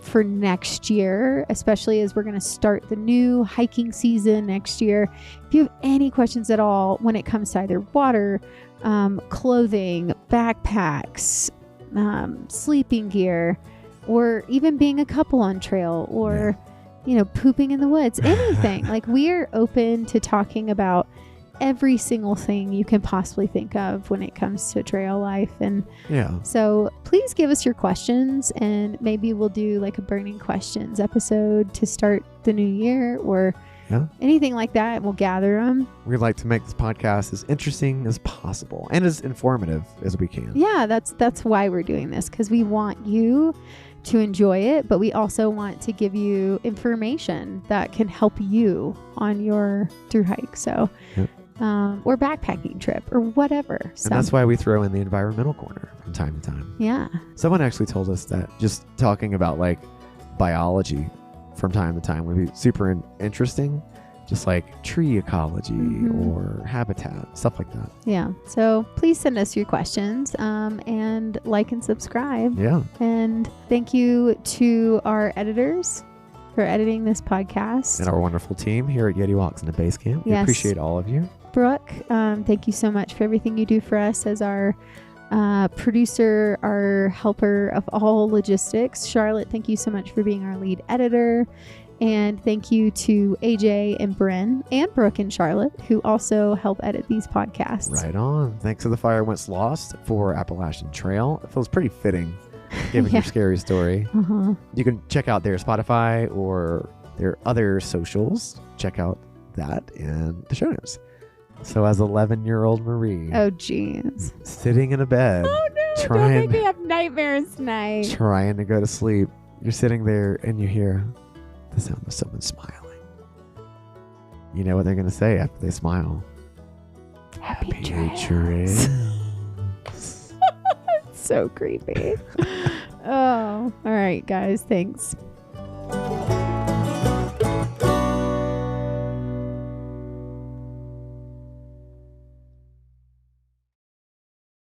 for next year, especially as we're going to start the new hiking season next year, if you have any questions at all when it comes to either water, clothing, backpacks, sleeping gear, or even being a couple on trail, or pooping in the woods, anything, like, we are open to talking about every single thing you can possibly think of when it comes to trail life. And so please give us your questions, and maybe we'll do like a burning questions episode to start the new year, or anything like that. We'll gather them. We'd like to make this podcast as interesting as possible and as informative as we can. Yeah, that's why we're doing this, because we want you to enjoy it, but we also want to give you information that can help you on your through hike. So or backpacking trip or whatever. So. And that's why we throw in the environmental corner from time to time. Yeah. Someone actually told us that just talking about like biology from time to time would be super interesting. Just like tree ecology or habitat, stuff like that. Yeah. So please send us your questions and like and subscribe. Yeah. And thank you to our editors for editing this podcast. And our wonderful team here at Yeti Walks in the Basecamp. We appreciate all of you. Brooke, thank you so much for everything you do for us as our producer, our helper of all logistics. Charlotte, thank you so much for being our lead editor. And thank you to AJ and Bren and Brooke and Charlotte, who also help edit these podcasts. Right on. Thanks to the Fire Once Lost for Appalachian Trail. It feels pretty fitting, given your scary story. You can check out their Spotify or their other socials. Check out that in the show notes. So as 11-year-old Marie. Oh, jeez. Sitting in a bed. Oh, no. Don't make me have nightmares tonight. Trying to go to sleep. You're sitting there and you hear the sound of someone smiling. You know what they're going to say after they smile? Happy trails. So creepy. Oh, all right, guys. Thanks.